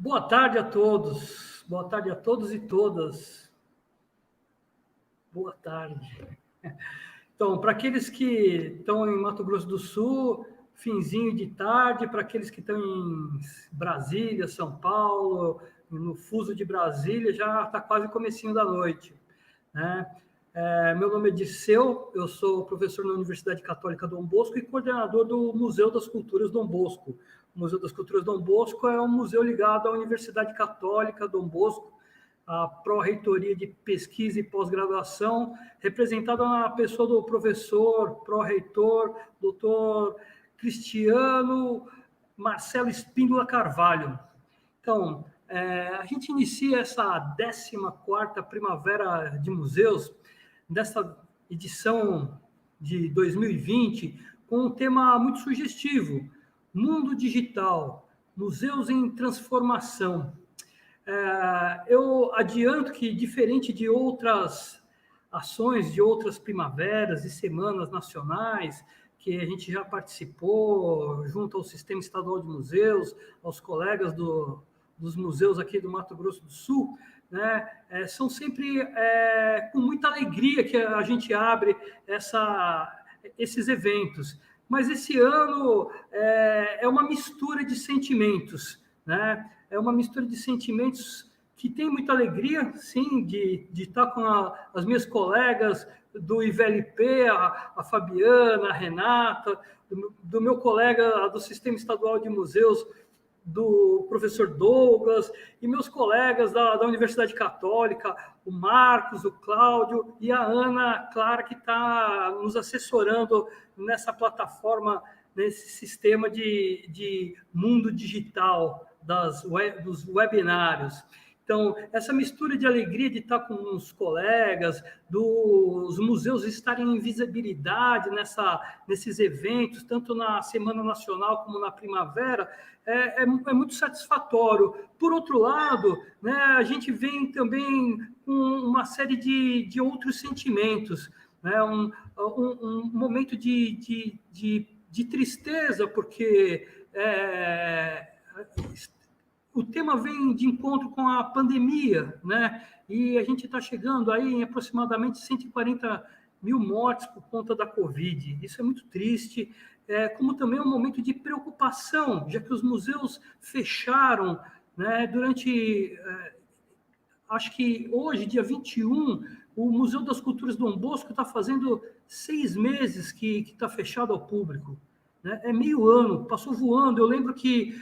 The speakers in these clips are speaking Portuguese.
Boa tarde a todos e todas. Boa tarde. Então, para aqueles que estão em Mato Grosso do Sul, finzinho de tarde, para aqueles que estão em Brasília, São Paulo, no fuso de Brasília, já está quase comecinho da noite, né? Meu nome é Dirceu, eu sou professor na Universidade Católica Dom Bosco e coordenador do Museu das Culturas Dom Bosco. O Museu das Culturas Dom Bosco é um museu ligado à Universidade Católica Dom Bosco, a Pró-Reitoria de Pesquisa e Pós-Graduação, representada na pessoa do professor, pró-reitor, doutor Cristiano Marcelo Espíndola Carvalho. Então, a gente inicia essa 14ª Primavera de Museus, dessa edição de 2020, com um tema muito sugestivo: Mundo Digital, Museus em Transformação. Eu adianto que, diferente de outras ações, de outras primaveras e semanas nacionais, que a gente já participou junto ao Sistema Estadual de Museus, aos colegas dos museus aqui do Mato Grosso do Sul, né? São sempre com muita alegria que a gente abre esses eventos. Mas esse ano é uma mistura de sentimentos, né? É uma mistura de sentimentos que tem muita alegria, sim, de estar com as minhas colegas do IVLP, a Fabiana, a Renata, do meu colega do Sistema Estadual de Museus, do professor Douglas, e meus colegas da Universidade Católica, o Marcos, o Cláudio e a Ana Clara, que está nos assessorando nessa plataforma, nesse sistema de mundo digital dos webinários. Então, essa mistura de alegria de estar com os colegas, dos museus estarem em visibilidade nesses eventos, tanto na Semana Nacional como na Primavera, é muito satisfatório. Por outro lado, né, a gente vem também com uma série de outros sentimentos, né, um momento de tristeza, porque o tema vem de encontro com a pandemia, né? E a gente está chegando aí em aproximadamente 140 mil mortes por conta da Covid. Isso é muito triste, como também um momento de preocupação, já que os museus fecharam, né, durante... acho que hoje, dia 21, o Museu das Culturas Dom Bosco está fazendo 6 meses que está fechado ao público, né? É meio ano, passou voando. Eu lembro que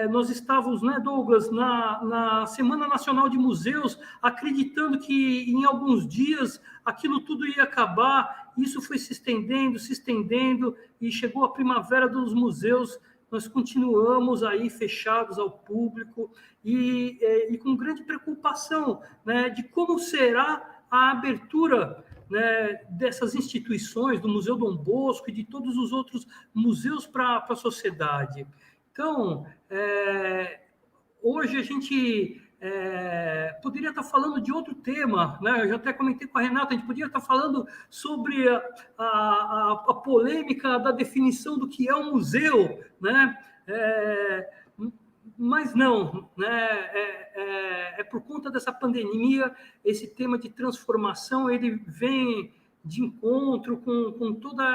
nós estávamos, né, Douglas, na Semana Nacional de Museus, acreditando que em alguns dias aquilo tudo ia acabar. Isso foi se estendendo, e chegou a Primavera dos Museus. Nós continuamos aí fechados ao público e com grande preocupação, né, de como será a abertura, né, dessas instituições, do Museu Dom Bosco e de todos os outros museus para a sociedade. Então, hoje a gente poderia estar falando de outro tema, né? Eu já até comentei com a Renata, a gente poderia estar falando sobre a polêmica da definição do que é um museu, né? Mas não, né? Por conta dessa pandemia, esse tema de transformação, ele vem de encontro com toda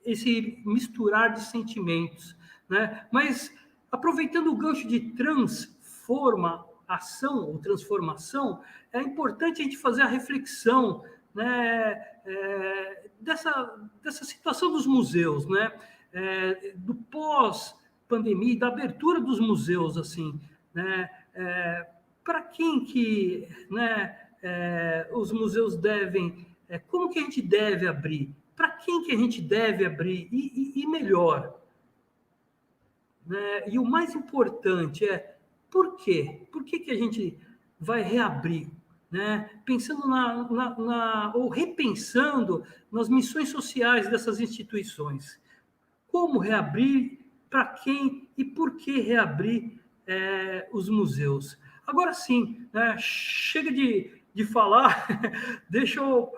esse misturar de sentimentos, né? Mas, aproveitando o gancho de transformação ou transformação, é importante a gente fazer a reflexão, né, dessa situação dos museus, né, do pós-pandemia, da abertura dos museus, assim, né, para quem que, né, os museus devem, como que a gente deve abrir, para quem que a gente deve abrir, e melhor, né? E o mais importante é por quê? Por que a gente vai reabrir? Né? Pensando ou repensando nas missões sociais dessas instituições. Como reabrir, para quem e por que reabrir os museus? Agora sim, né? Chega de falar, deixa eu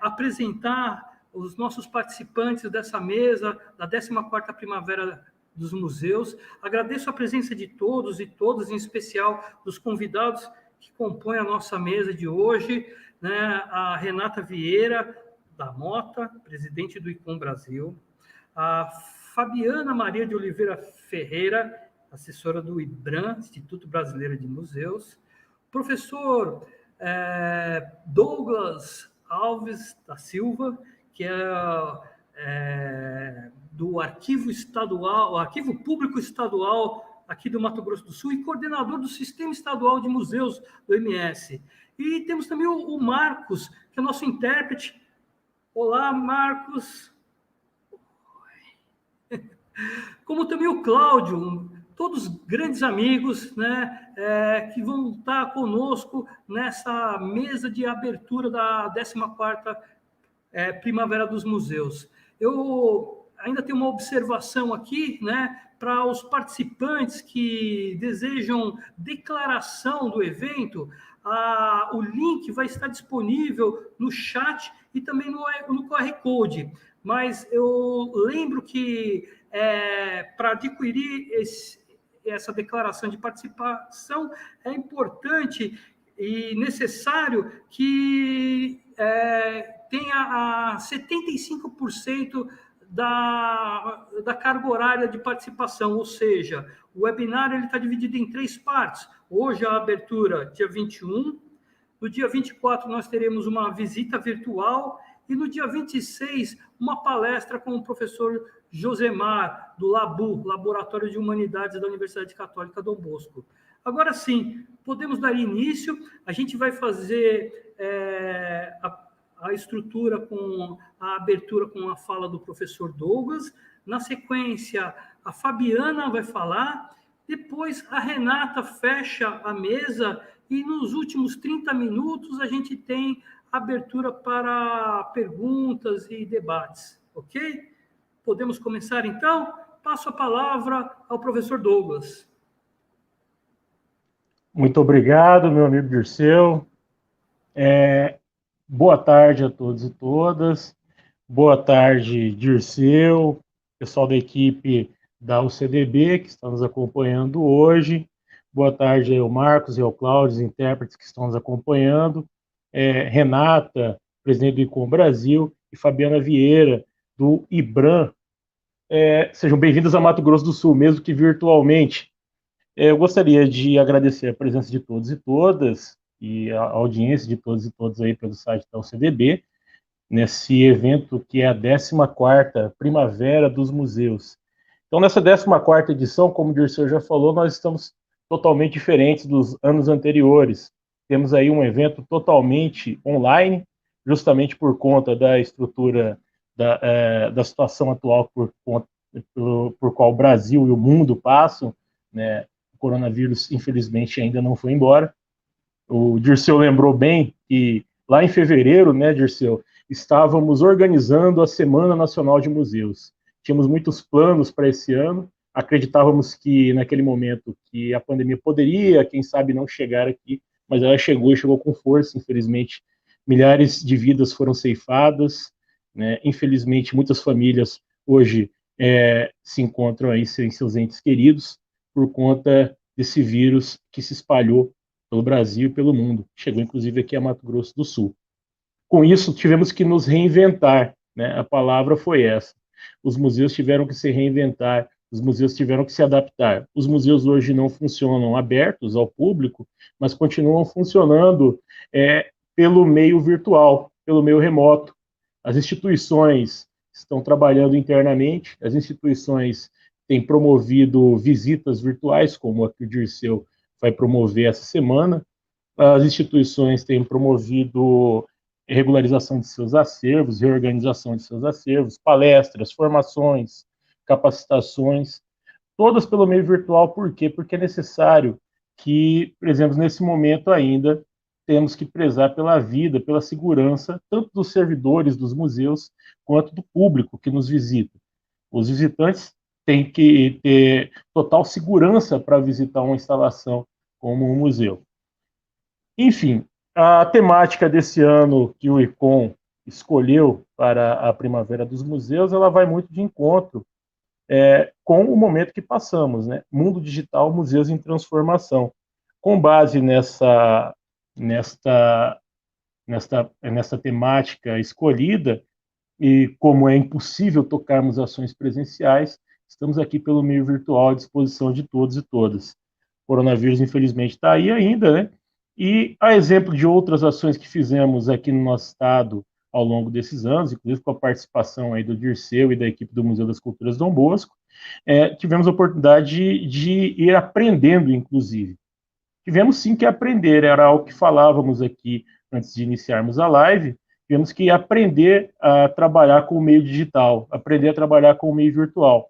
apresentar os nossos participantes dessa mesa, da 14ª Primavera dos museus. Agradeço a presença de todos e todas, em especial dos convidados que compõem a nossa mesa de hoje, né? A Renata Vieira da Mota, presidente do ICOM Brasil, a Fabiana Maria de Oliveira Ferreira, assessora do IBRAM, Instituto Brasileiro de Museus, o professor Douglas Alves da Silva, que é do Arquivo Estadual, Arquivo Público Estadual aqui do Mato Grosso do Sul e coordenador do Sistema Estadual de Museus do MS. E temos também o Marcos, que é nosso intérprete. Olá, Marcos. Como também o Cláudio, todos grandes amigos, né, que vão estar conosco nessa mesa de abertura da 14ª Primavera dos Museus. Eu ainda tenho uma observação aqui, né, para os participantes que desejam declaração do evento. O link vai estar disponível no chat e também no QR Code. Mas eu lembro que para adquirir essa declaração de participação é importante e necessário que tenha 75% da carga horária de participação, ou seja, o webinar está dividido em 3 partes. Hoje a abertura, dia 21, no dia 24 nós teremos uma visita virtual e no dia 26 uma palestra com o professor Josemar, do LABU, Laboratório de Humanidades da Universidade Católica Dom Bosco. Agora sim, podemos dar início, a gente vai fazer a estrutura com a abertura com a fala do professor Douglas, na sequência a Fabiana vai falar, depois a Renata fecha a mesa e nos últimos 30 minutos a gente tem abertura para perguntas e debates, ok? Podemos começar então? Passo a palavra ao professor Douglas. Muito obrigado, meu amigo Dirceu. Boa tarde a todos e todas. Boa tarde, Dirceu, pessoal da equipe da UCDB que está nos acompanhando hoje. Boa tarde ao Marcos e ao Cláudio, os intérpretes que estão nos acompanhando. Renata, presidente do ICOM Brasil, e Fabiana Vieira, do IBRAM. Sejam bem-vindos a Mato Grosso do Sul, mesmo que virtualmente. Eu gostaria de agradecer a presença de todos e todas, e a audiência de todos e todas aí pelo site da UCDB, nesse evento que é a 14ª Primavera dos Museus. Então, nessa 14ª edição, como o Dirceu já falou, nós estamos totalmente diferentes dos anos anteriores. Temos aí um evento totalmente online, justamente por conta da estrutura da situação atual por qual o Brasil e o mundo passam, né? O coronavírus, infelizmente, ainda não foi embora. O Dirceu lembrou bem que lá em fevereiro, né, Dirceu, estávamos organizando a Semana Nacional de Museus. Tínhamos muitos planos para esse ano, acreditávamos que naquele momento que a pandemia poderia, quem sabe, não chegar aqui, mas ela chegou e chegou com força, infelizmente. Milhares de vidas foram ceifadas, né? Infelizmente, muitas famílias hoje se encontram aí sem seus entes queridos por conta desse vírus que se espalhou pelo Brasil e pelo mundo. Chegou, inclusive, aqui a Mato Grosso do Sul. Com isso, tivemos que nos reinventar, né? A palavra foi essa. Os museus tiveram que se reinventar, os museus tiveram que se adaptar. Os museus hoje não funcionam abertos ao público, mas continuam funcionando pelo meio virtual, pelo meio remoto. As instituições estão trabalhando internamente, as instituições têm promovido visitas virtuais, como a que o Dirceu vai promover essa semana. As instituições têm promovido regularização de seus acervos, reorganização de seus acervos, palestras, formações, capacitações, todas pelo meio virtual. Por quê? Porque é necessário que, por exemplo, nesse momento ainda, temos que prezar pela vida, pela segurança, tanto dos servidores dos museus, quanto do público que nos visita. Os visitantes têm que ter total segurança para visitar uma instalação como um museu. Enfim, a temática desse ano que o ICOM escolheu para a Primavera dos Museus, ela vai muito de encontro com o momento que passamos, né? Mundo digital, museus em transformação. Com base nesta temática escolhida, e como é impossível tocarmos ações presenciais, estamos aqui pelo meio virtual à disposição de todos e todas. O coronavírus, infelizmente, está aí ainda, né? E a exemplo de outras ações que fizemos aqui no nosso estado ao longo desses anos, inclusive com a participação aí do Dirceu e da equipe do Museu das Culturas Dom Bosco, tivemos a oportunidade de ir aprendendo, inclusive. Tivemos sim que aprender, era algo que falávamos aqui antes de iniciarmos a live, tivemos que aprender a trabalhar com o meio digital, aprender a trabalhar com o meio virtual.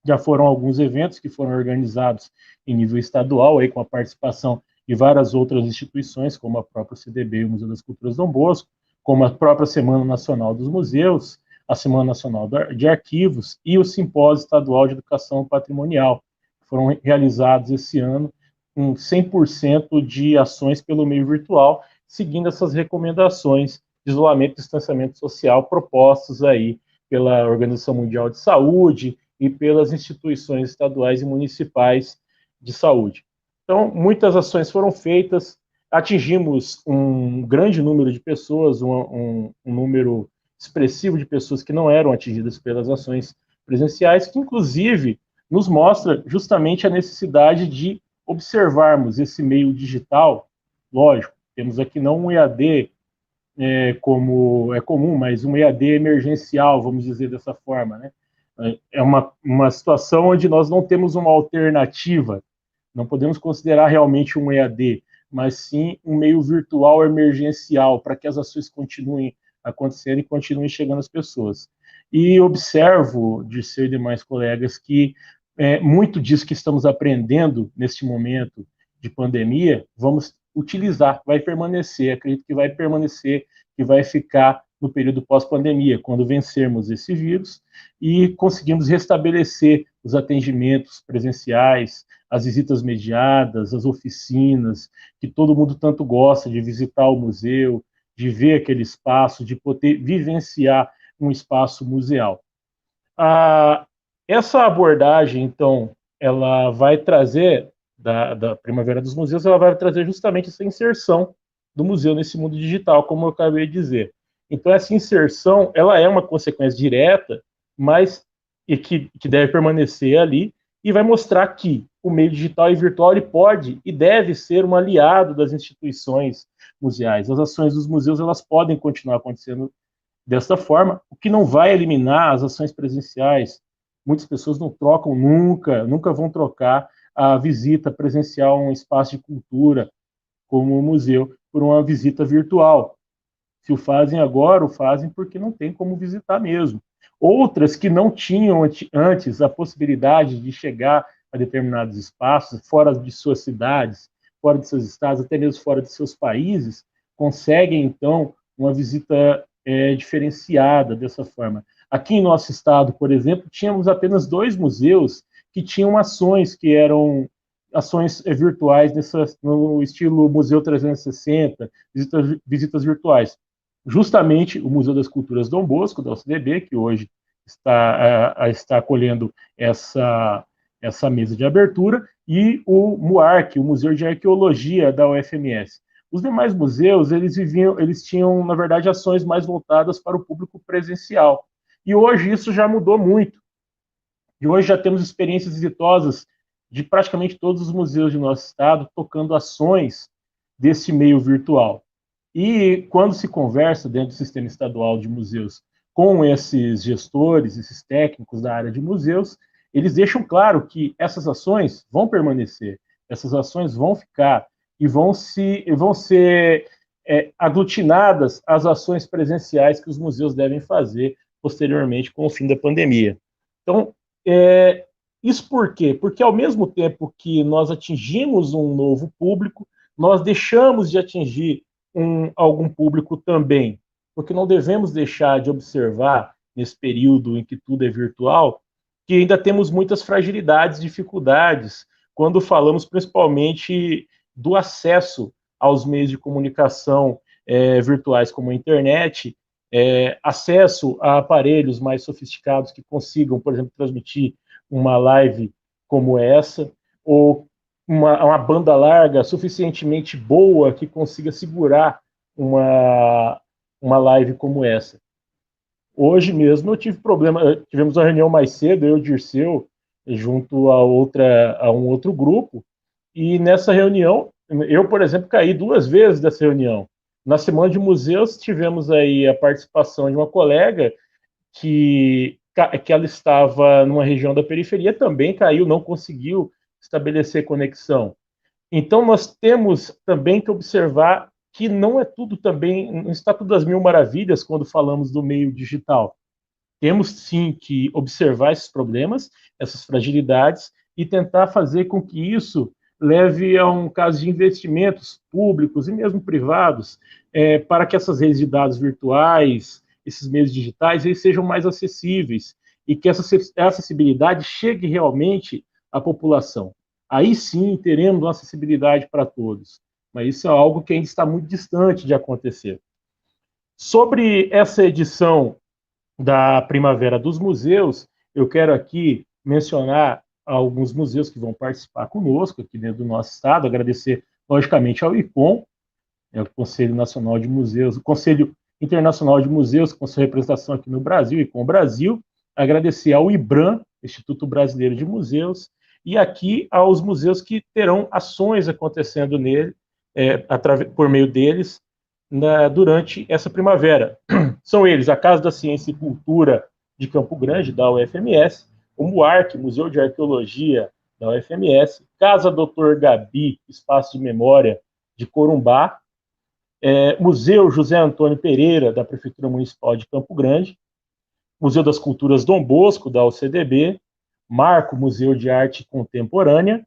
Já foram alguns eventos que foram organizados em nível estadual, aí com a participação de várias outras instituições, como a própria CDB e o Museu das Culturas Dom Bosco, como a própria Semana Nacional dos Museus, a Semana Nacional de Arquivos e o Simpósio Estadual de Educação Patrimonial, que foram realizados esse ano com 100% de ações pelo meio virtual, seguindo essas recomendações de isolamento e distanciamento social propostas aí pela Organização Mundial de Saúde e pelas instituições estaduais e municipais de saúde. Então, muitas ações foram feitas, atingimos um grande número de pessoas, um número expressivo de pessoas que não eram atingidas pelas ações presenciais, que inclusive nos mostra justamente a necessidade de observarmos esse meio digital. Lógico, temos aqui não um EAD como é comum, mas um EAD emergencial, vamos dizer dessa forma, né? É uma situação onde nós não temos uma alternativa, não podemos considerar realmente um EAD, mas sim um meio virtual emergencial, para que as ações continuem acontecendo e continuem chegando às pessoas. E observo, de ser demais colegas, que muito disso que estamos aprendendo neste momento de pandemia, vamos utilizar, vai permanecer, acredito que vai permanecer, que vai ficar no período pós-pandemia, quando vencermos esse vírus e conseguimos restabelecer os atendimentos presenciais, as visitas mediadas, as oficinas, que todo mundo tanto gosta de visitar o museu, de ver aquele espaço, de poder vivenciar um espaço museal. Essa abordagem, então, ela vai trazer, da Primavera dos Museus, ela vai trazer justamente essa inserção do museu nesse mundo digital, como eu acabei de dizer. Então, essa inserção, ela é uma consequência direta, mas que deve permanecer ali, e vai mostrar que o meio digital e virtual ele pode e deve ser um aliado das instituições museais. As ações dos museus elas podem continuar acontecendo desta forma, o que não vai eliminar as ações presenciais. Muitas pessoas não trocam nunca vão trocar a visita presencial a um espaço de cultura, como o museu, por uma visita virtual. Se o fazem agora, o fazem porque não tem como visitar mesmo. Outras que não tinham antes a possibilidade de chegar a determinados espaços, fora de suas cidades, fora de seus estados, até mesmo fora de seus países, conseguem, então, uma visita diferenciada dessa forma. Aqui em nosso estado, por exemplo, tínhamos apenas 2 museus que tinham ações que eram ações virtuais no estilo Museu 360, visitas virtuais. Justamente o Museu das Culturas Dom Bosco, da UCDB, que hoje está acolhendo essa mesa de abertura, e o MUARC, o Museu de Arqueologia da UFMS. Os demais museus, eles tinham, na verdade, ações mais voltadas para o público presencial. E hoje isso já mudou muito. E hoje já temos experiências exitosas de praticamente todos os museus de nosso estado tocando ações desse meio virtual. E quando se conversa dentro do sistema estadual de museus com esses gestores, esses técnicos da área de museus, eles deixam claro que essas ações vão permanecer, essas ações vão ficar e vão ser aglutinadas às ações presenciais que os museus devem fazer posteriormente com o fim da pandemia. Então, isso por quê? Porque ao mesmo tempo que nós atingimos um novo público, nós deixamos de atingir algum público também, porque não devemos deixar de observar, nesse período em que tudo é virtual, que ainda temos muitas fragilidades, dificuldades, quando falamos principalmente do acesso aos meios de comunicação virtuais, como a internet, acesso a aparelhos mais sofisticados que consigam, por exemplo, transmitir uma live como essa, ou uma banda larga suficientemente boa que consiga segurar uma live como essa. Hoje mesmo eu tive problema, tivemos uma reunião mais cedo, eu e o Dirceu, junto a um outro grupo, e nessa reunião, eu, por exemplo, caí 2 vezes dessa reunião. Na Semana de Museus, tivemos aí a participação de uma colega que ela estava numa região da periferia, também caiu, não conseguiu estabelecer conexão. Então, nós temos também que observar que não é tudo também, não está tudo às mil maravilhas quando falamos do meio digital. Temos sim que observar esses problemas, essas fragilidades, e tentar fazer com que isso leve a um caso de investimentos públicos e mesmo privados, para que essas redes de dados virtuais, esses meios digitais, eles sejam mais acessíveis e que essa acessibilidade chegue realmente à população. Aí sim teremos uma acessibilidade para todos, mas isso é algo que ainda está muito distante de acontecer. Sobre essa edição da Primavera dos Museus, eu quero aqui mencionar alguns museus que vão participar conosco aqui dentro do nosso estado, agradecer, logicamente, ao ICOM, o Conselho Nacional de Museus, o Conselho Internacional de Museus, com sua representação aqui no Brasil, ICOM Brasil, agradecer ao IBRAM, Instituto Brasileiro de Museus, e aqui aos museus que terão ações acontecendo nele, por meio deles, durante essa primavera. São eles a Casa da Ciência e Cultura de Campo Grande, da UFMS, o MUARC, Museu de Arqueologia da UFMS, Casa Dr. Gabi, Espaço de Memória de Corumbá, Museu José Antônio Pereira, da Prefeitura Municipal de Campo Grande, Museu das Culturas Dom Bosco, da UCDB, Marco, Museu de Arte Contemporânea,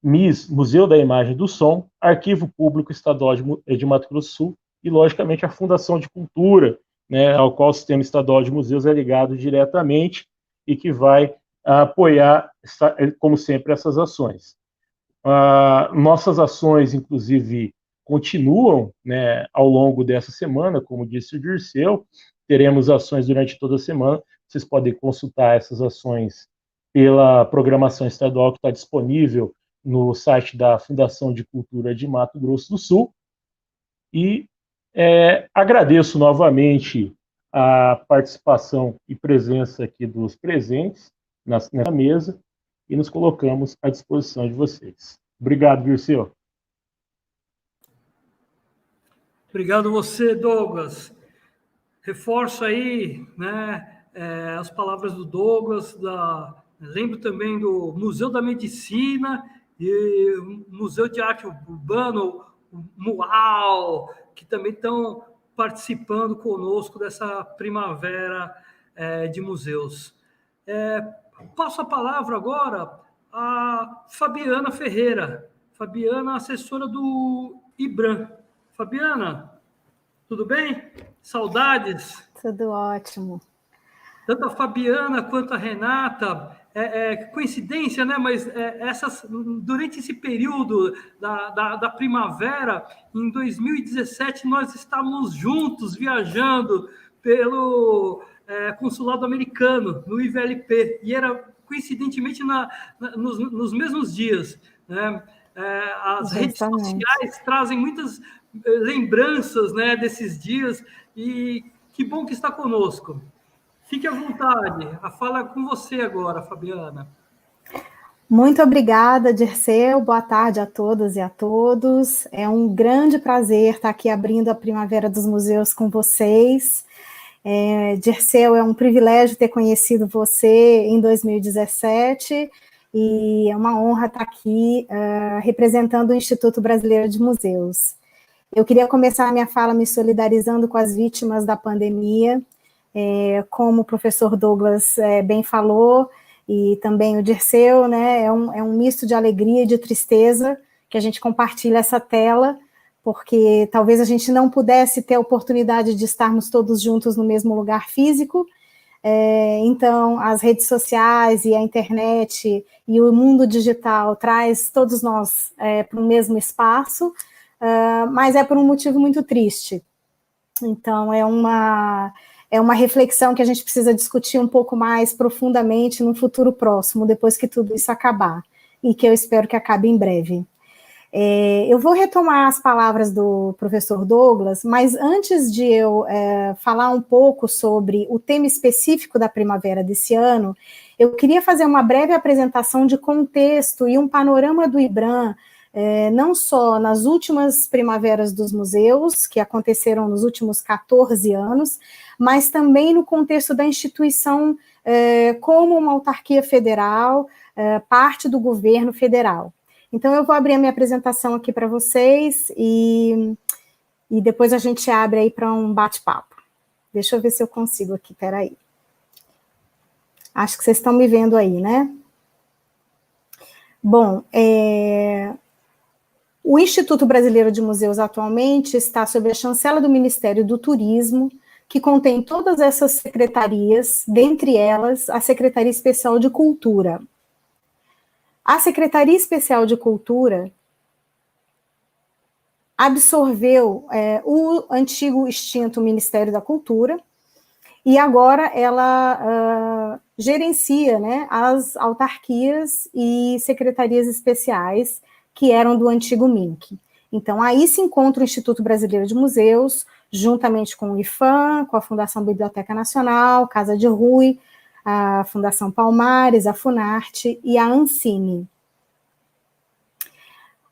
MIS, Museu da Imagem e do Som, Arquivo Público Estadual de Mato Grosso do Sul e, logicamente, a Fundação de Cultura, né, ao qual o Sistema Estadual de Museus é ligado diretamente e que vai apoiar, como sempre, essas ações. Nossas ações, inclusive, continuam, né, ao longo dessa semana, como disse o Dirceu, teremos ações durante toda a semana, vocês podem consultar essas ações pela programação estadual que está disponível no site da Fundação de Cultura de Mato Grosso do Sul. E agradeço novamente a participação e presença aqui dos presentes nessa mesa e nos colocamos à disposição de vocês. Obrigado, Dirceu. Obrigado você, Douglas. Reforço aí, né, as palavras do Douglas, lembro também do Museu da Medicina e o Museu de Arte Urbana, o MUAL, que também estão participando conosco dessa primavera de museus. Passo a palavra agora a Fabiana Ferreira. Fabiana, assessora do IBRAM. Fabiana, tudo bem? Saudades? Tudo ótimo. Tanto a Fabiana quanto a Renata, coincidência, né? Mas durante esse período da primavera, em 2017, nós estávamos juntos viajando pelo consulado americano, no IVLP, e era coincidentemente nos mesmos dias, né? As redes sociais trazem muitas lembranças, né, desses dias, e que bom que está conosco. Fique à vontade, a fala é com você agora, Fabiana. Muito obrigada, Dirceu, boa tarde a todas e a todos. É um grande prazer estar aqui abrindo a Primavera dos Museus com vocês. Dirceu, é um privilégio ter conhecido você em 2017 e é uma honra estar aqui representando o Instituto Brasileiro de Museus. Eu queria começar a minha fala me solidarizando com as vítimas da pandemia, como o professor Douglas bem falou, e também o Dirceu, né, é um misto de alegria e de tristeza que a gente compartilha essa tela, porque talvez a gente não pudesse ter a oportunidade de estarmos todos juntos no mesmo lugar físico, então as redes sociais e a internet e o mundo digital traz todos nós para o mesmo espaço, mas é por um motivo muito triste. Então, é é uma reflexão que a gente precisa discutir um pouco mais profundamente no futuro próximo, depois que tudo isso acabar, e que eu espero que acabe em breve. Eu vou retomar as palavras do professor Douglas, mas antes de eu falar um pouco sobre o tema específico da primavera desse ano, eu queria fazer uma breve apresentação de contexto e um panorama do IBRAM, não só nas últimas primaveras dos museus, que aconteceram nos últimos 14 anos, mas também no contexto da instituição como uma autarquia federal, parte do governo federal. Então, eu vou abrir a minha apresentação aqui para vocês e depois a gente abre aí para um bate-papo. Deixa eu ver se eu consigo aqui, peraí. Acho que vocês estão me vendo aí, né? Bom, o Instituto Brasileiro de Museus atualmente está sob a chancela do Ministério do Turismo, que contém todas essas secretarias, dentre elas a Secretaria Especial de Cultura. A Secretaria Especial de Cultura absorveu o antigo extinto Ministério da Cultura e agora ela gerencia, né, as autarquias e secretarias especiais que eram do antigo MINC. Então, aí se encontra o Instituto Brasileiro de Museus, juntamente com o IFAM, com a Fundação Biblioteca Nacional, Casa de Rui, a Fundação Palmares, a Funarte e a Ancine.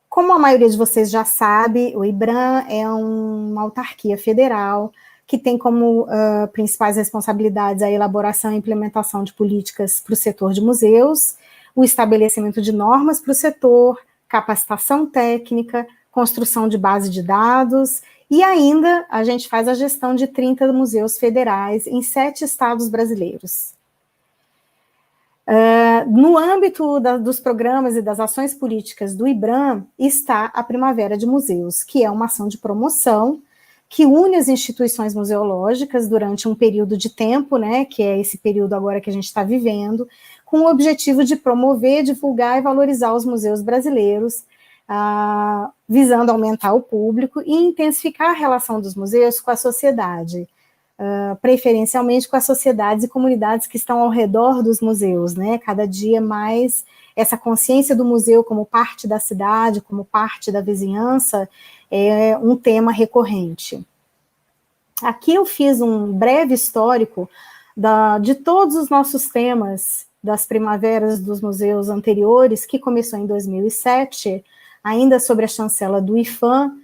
Como a maioria de vocês já sabe, o IBRAM é uma autarquia federal que tem como principais responsabilidades a elaboração e implementação de políticas para o setor de museus, o estabelecimento de normas para o setor, capacitação técnica, construção de base de dados, e ainda a gente faz a gestão de 30 museus federais em 7 estados brasileiros. No âmbito dos programas e das ações políticas do IBRAM está a Primavera de Museus, que é uma ação de promoção que une as instituições museológicas durante um período de tempo, né, que é esse período agora que a gente está vivendo, com o objetivo de promover, divulgar e valorizar os museus brasileiros, visando aumentar o público e intensificar a relação dos museus com a sociedade, preferencialmente com as sociedades e comunidades que estão ao redor dos museus, né? Cada dia mais essa consciência do museu como parte da cidade, como parte da vizinhança, é um tema recorrente. Aqui eu fiz um breve histórico de todos os nossos temas das primaveras dos museus anteriores, que começou em 2007, ainda sob a chancela do IFAM,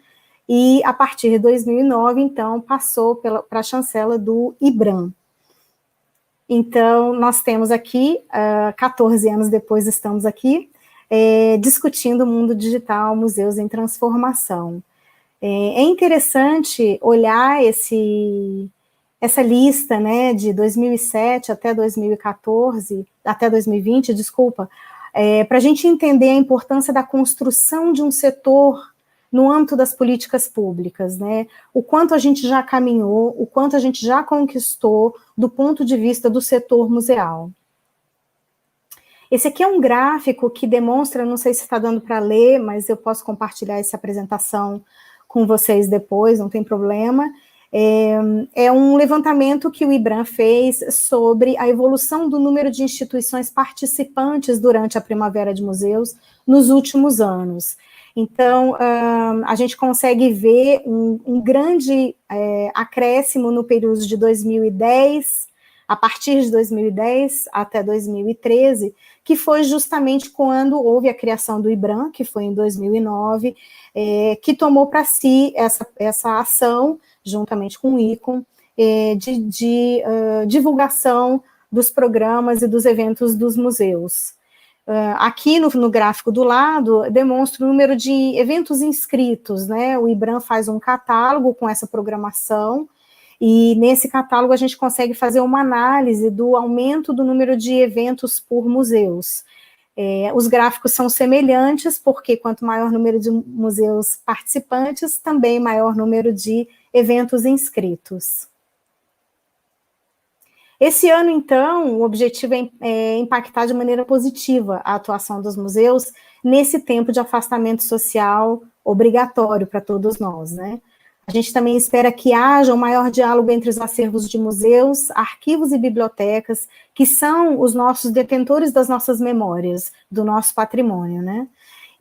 e a partir de 2009, então, passou para a chancela do IBRAM. Então, nós temos aqui, 14 anos depois estamos aqui, discutindo o mundo digital, museus em transformação. É interessante olhar essa lista, né, de 2007 até 2014, até 2020, desculpa, para a gente entender a importância da construção de um setor no âmbito das políticas públicas, né? O quanto a gente já caminhou, o quanto a gente já conquistou do ponto de vista do setor museal. Esse aqui é um gráfico que demonstra, não sei se está dando para ler, mas eu posso compartilhar essa apresentação com vocês depois, não tem problema. É um levantamento que o IBRAM fez sobre a evolução do número de instituições participantes durante a Primavera de Museus nos últimos anos. Então, a gente consegue ver um grande acréscimo no período de 2010, a partir de 2010 até 2013, que foi justamente quando houve a criação do IBRAM, que foi em 2009, que tomou para si essa ação, juntamente com o ICOM, de divulgação dos programas e dos eventos dos museus. Aqui no gráfico do lado, demonstra o número de eventos inscritos, né? O IBRAM faz um catálogo com essa programação, e nesse catálogo a gente consegue fazer uma análise do aumento do número de eventos por museus. Os gráficos são semelhantes, porque quanto maior o número de museus participantes, também maior número de eventos inscritos. Esse ano, então, o objetivo é impactar de maneira positiva a atuação dos museus nesse tempo de afastamento social obrigatório para todos nós, né? A gente também espera que haja um maior diálogo entre os acervos de museus, arquivos e bibliotecas, que são os nossos detentores das nossas memórias, do nosso patrimônio, né?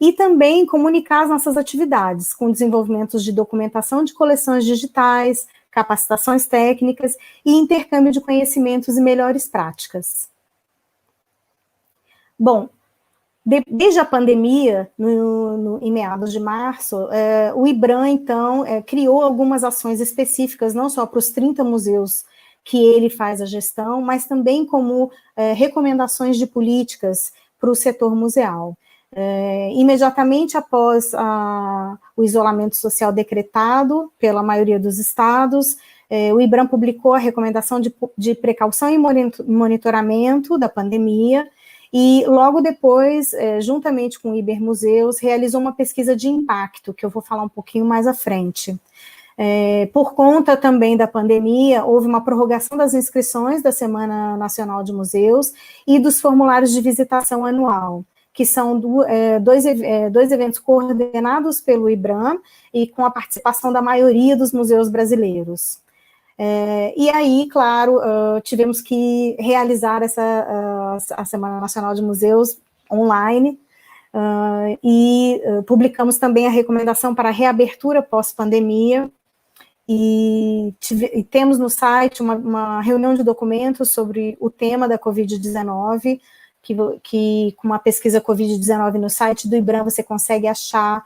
E também comunicar as nossas atividades, com desenvolvimentos de documentação de coleções digitais, capacitações técnicas e intercâmbio de conhecimentos e melhores práticas. Bom, desde a pandemia, em meados de março, o IBRAM, então, criou algumas ações específicas, não só para os 30 museus que ele faz a gestão, mas também como recomendações de políticas para o setor museal. Imediatamente após o isolamento social decretado pela maioria dos estados, o IBRAM publicou a recomendação de precaução e monitoramento da pandemia, e logo depois, juntamente com o Ibermuseus, realizou uma pesquisa de impacto, que eu vou falar um pouquinho mais à frente. Por conta também da pandemia, houve uma prorrogação das inscrições da Semana Nacional de Museus e dos formulários de visitação anual, que são dois eventos coordenados pelo IBRAM e com a participação da maioria dos museus brasileiros. E aí, claro, tivemos que realizar a Semana Nacional de Museus online, e publicamos também a recomendação para a reabertura pós-pandemia, e temos no site uma reunião de documentos sobre o tema da Covid-19, que com uma pesquisa Covid-19 no site do IBRAM você consegue achar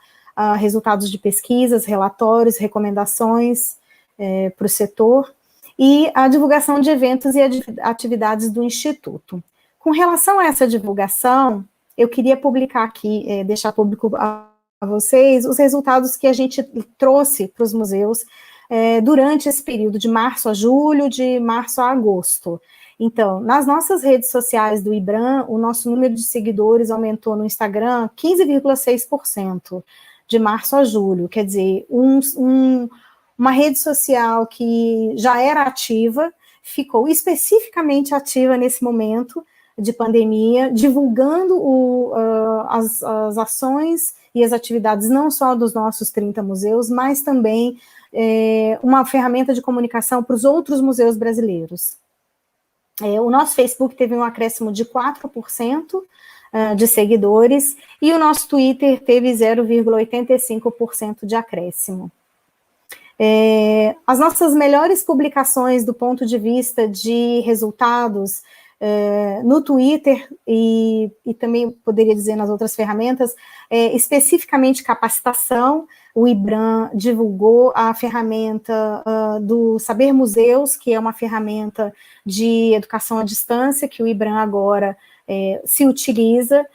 resultados de pesquisas, relatórios, recomendações para o setor, e a divulgação de eventos e atividades do Instituto. Com relação a essa divulgação, eu queria publicar aqui, deixar público a vocês, os resultados que a gente trouxe para os museus durante esse período de março a julho, de março a agosto. Então, nas nossas redes sociais do IBRAM, o nosso número de seguidores aumentou no Instagram 15,6%, de março a julho, quer dizer, uma rede social que já era ativa, ficou especificamente ativa nesse momento de pandemia, divulgando as ações e as atividades não só dos nossos 30 museus, mas também uma ferramenta de comunicação para os outros museus brasileiros. O nosso Facebook teve um acréscimo de 4% de seguidores, e o nosso Twitter teve 0,85% de acréscimo. As nossas melhores publicações do ponto de vista de resultados no Twitter e também poderia dizer nas outras ferramentas, especificamente capacitação. O IBRAM divulgou a ferramenta do Saber Museus, que é uma ferramenta de educação à distância, que o IBRAM agora se utiliza.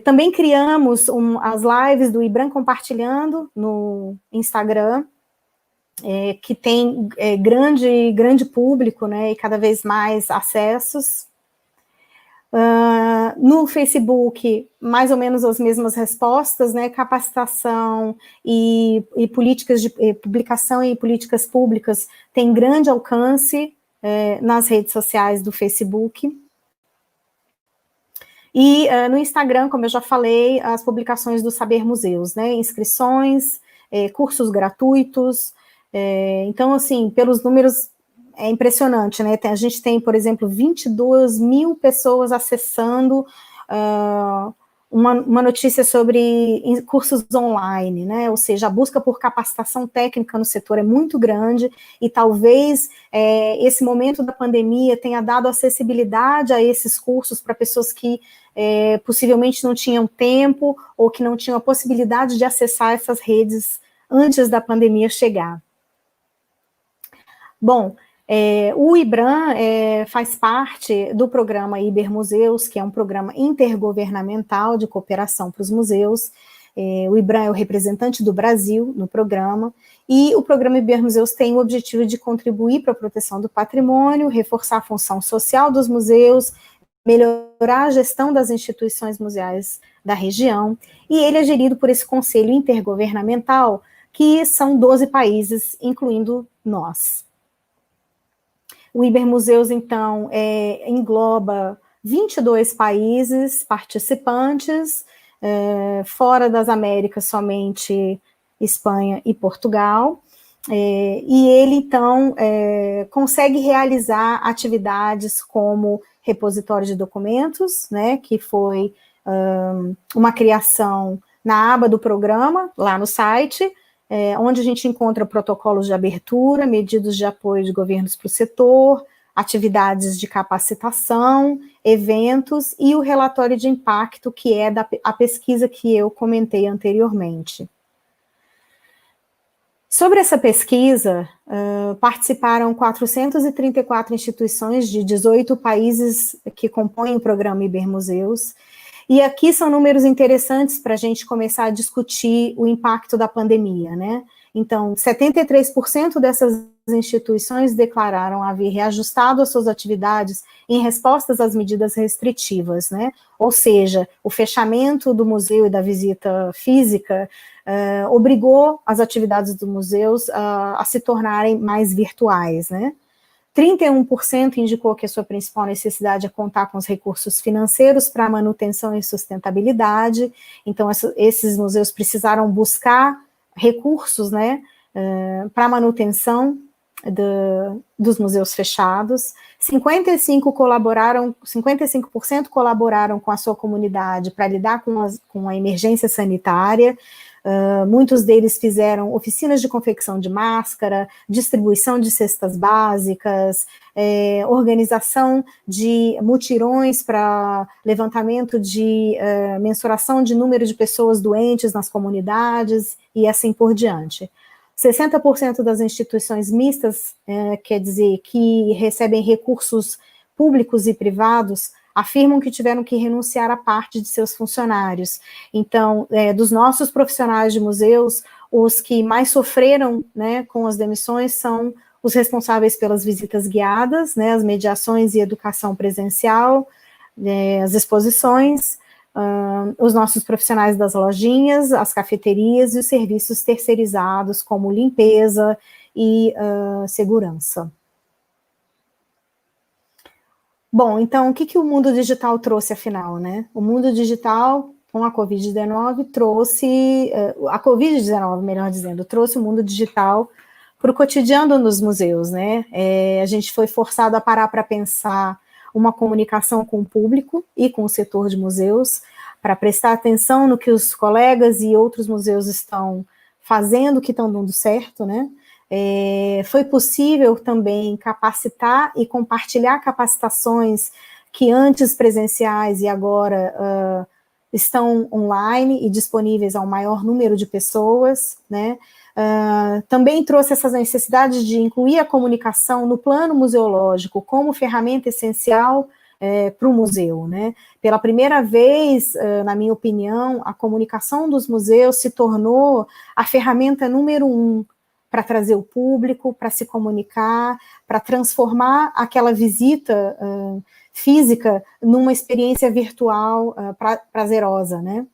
Também criamos as lives do IBRAM Compartilhando no Instagram, que tem grande público, né, e cada vez mais acessos. No Facebook, mais ou menos as mesmas respostas, né, capacitação e políticas de publicação e políticas públicas tem grande alcance nas redes sociais do Facebook. E no Instagram, como eu já falei, as publicações do Saber Museus, né, inscrições, cursos gratuitos. Então, assim, pelos números, é impressionante, né? A gente tem, por exemplo, 22 mil pessoas acessando uma notícia sobre cursos online, né? Ou seja, a busca por capacitação técnica no setor é muito grande, e talvez esse momento da pandemia tenha dado acessibilidade a esses cursos para pessoas que possivelmente não tinham tempo ou que não tinham a possibilidade de acessar essas redes antes da pandemia chegar. Bom, o IBRAM faz parte do programa Ibermuseus, que é um programa intergovernamental de cooperação para os museus. O IBRAM é o representante do Brasil no programa, e o programa Ibermuseus tem o objetivo de contribuir para a proteção do patrimônio, reforçar a função social dos museus, melhorar a gestão das instituições museais da região, e ele é gerido por esse conselho intergovernamental, que são 12 países, incluindo nós. O Ibermuseus, então, engloba 22 países participantes, fora das Américas, somente Espanha e Portugal, E ele, então, consegue realizar atividades como repositório de documentos, né, que foi uma criação na aba do programa, lá no site, onde a gente encontra protocolos de abertura, medidas de apoio de governos para o setor, atividades de capacitação, eventos e o relatório de impacto, que é a pesquisa que eu comentei anteriormente. Sobre essa pesquisa, participaram 434 instituições de 18 países que compõem o programa Ibermuseus, e aqui são números interessantes para a gente começar a discutir o impacto da pandemia, né? Então, 73% dessas instituições declararam haver reajustado as suas atividades em respostas às medidas restritivas, né? Ou seja, o fechamento do museu e da visita física obrigou as atividades dos museus a se tornarem mais virtuais, né? 31% indicou que a sua principal necessidade é contar com os recursos financeiros para manutenção e sustentabilidade, então esses museus precisaram buscar recursos, né, para manutenção dos museus fechados. 55% colaboraram com a sua comunidade para lidar com a emergência sanitária. Muitos deles fizeram oficinas de confecção de máscara, distribuição de cestas básicas, organização de mutirões para levantamento de mensuração de número de pessoas doentes nas comunidades e assim por diante. 60% das instituições mistas, quer dizer, que recebem recursos públicos e privados, afirmam que tiveram que renunciar a parte de seus funcionários. Então, dos nossos profissionais de museus, os que mais sofreram, né, com as demissões são os responsáveis pelas visitas guiadas, né, as mediações e educação presencial, as exposições, os nossos profissionais das lojinhas, as cafeterias e os serviços terceirizados, como limpeza e segurança. Bom, então, o que o mundo digital trouxe, afinal, né? O mundo digital, com a Covid-19, trouxe... a Covid-19, melhor dizendo, trouxe o mundo digital para o cotidiano nos museus, né? A gente foi forçado a parar para pensar uma comunicação com o público e com o setor de museus, para prestar atenção no que os colegas e outros museus estão fazendo, que estão dando certo, né? Foi possível também capacitar e compartilhar capacitações que antes presenciais e agora estão online e disponíveis ao maior número de pessoas, né? Também trouxe essas necessidades de incluir a comunicação no plano museológico como ferramenta essencial para o museu, né? Pela primeira vez, na minha opinião, a comunicação dos museus se tornou a ferramenta número 1 para trazer o público, para se comunicar, para transformar aquela visita física numa experiência virtual prazerosa, né?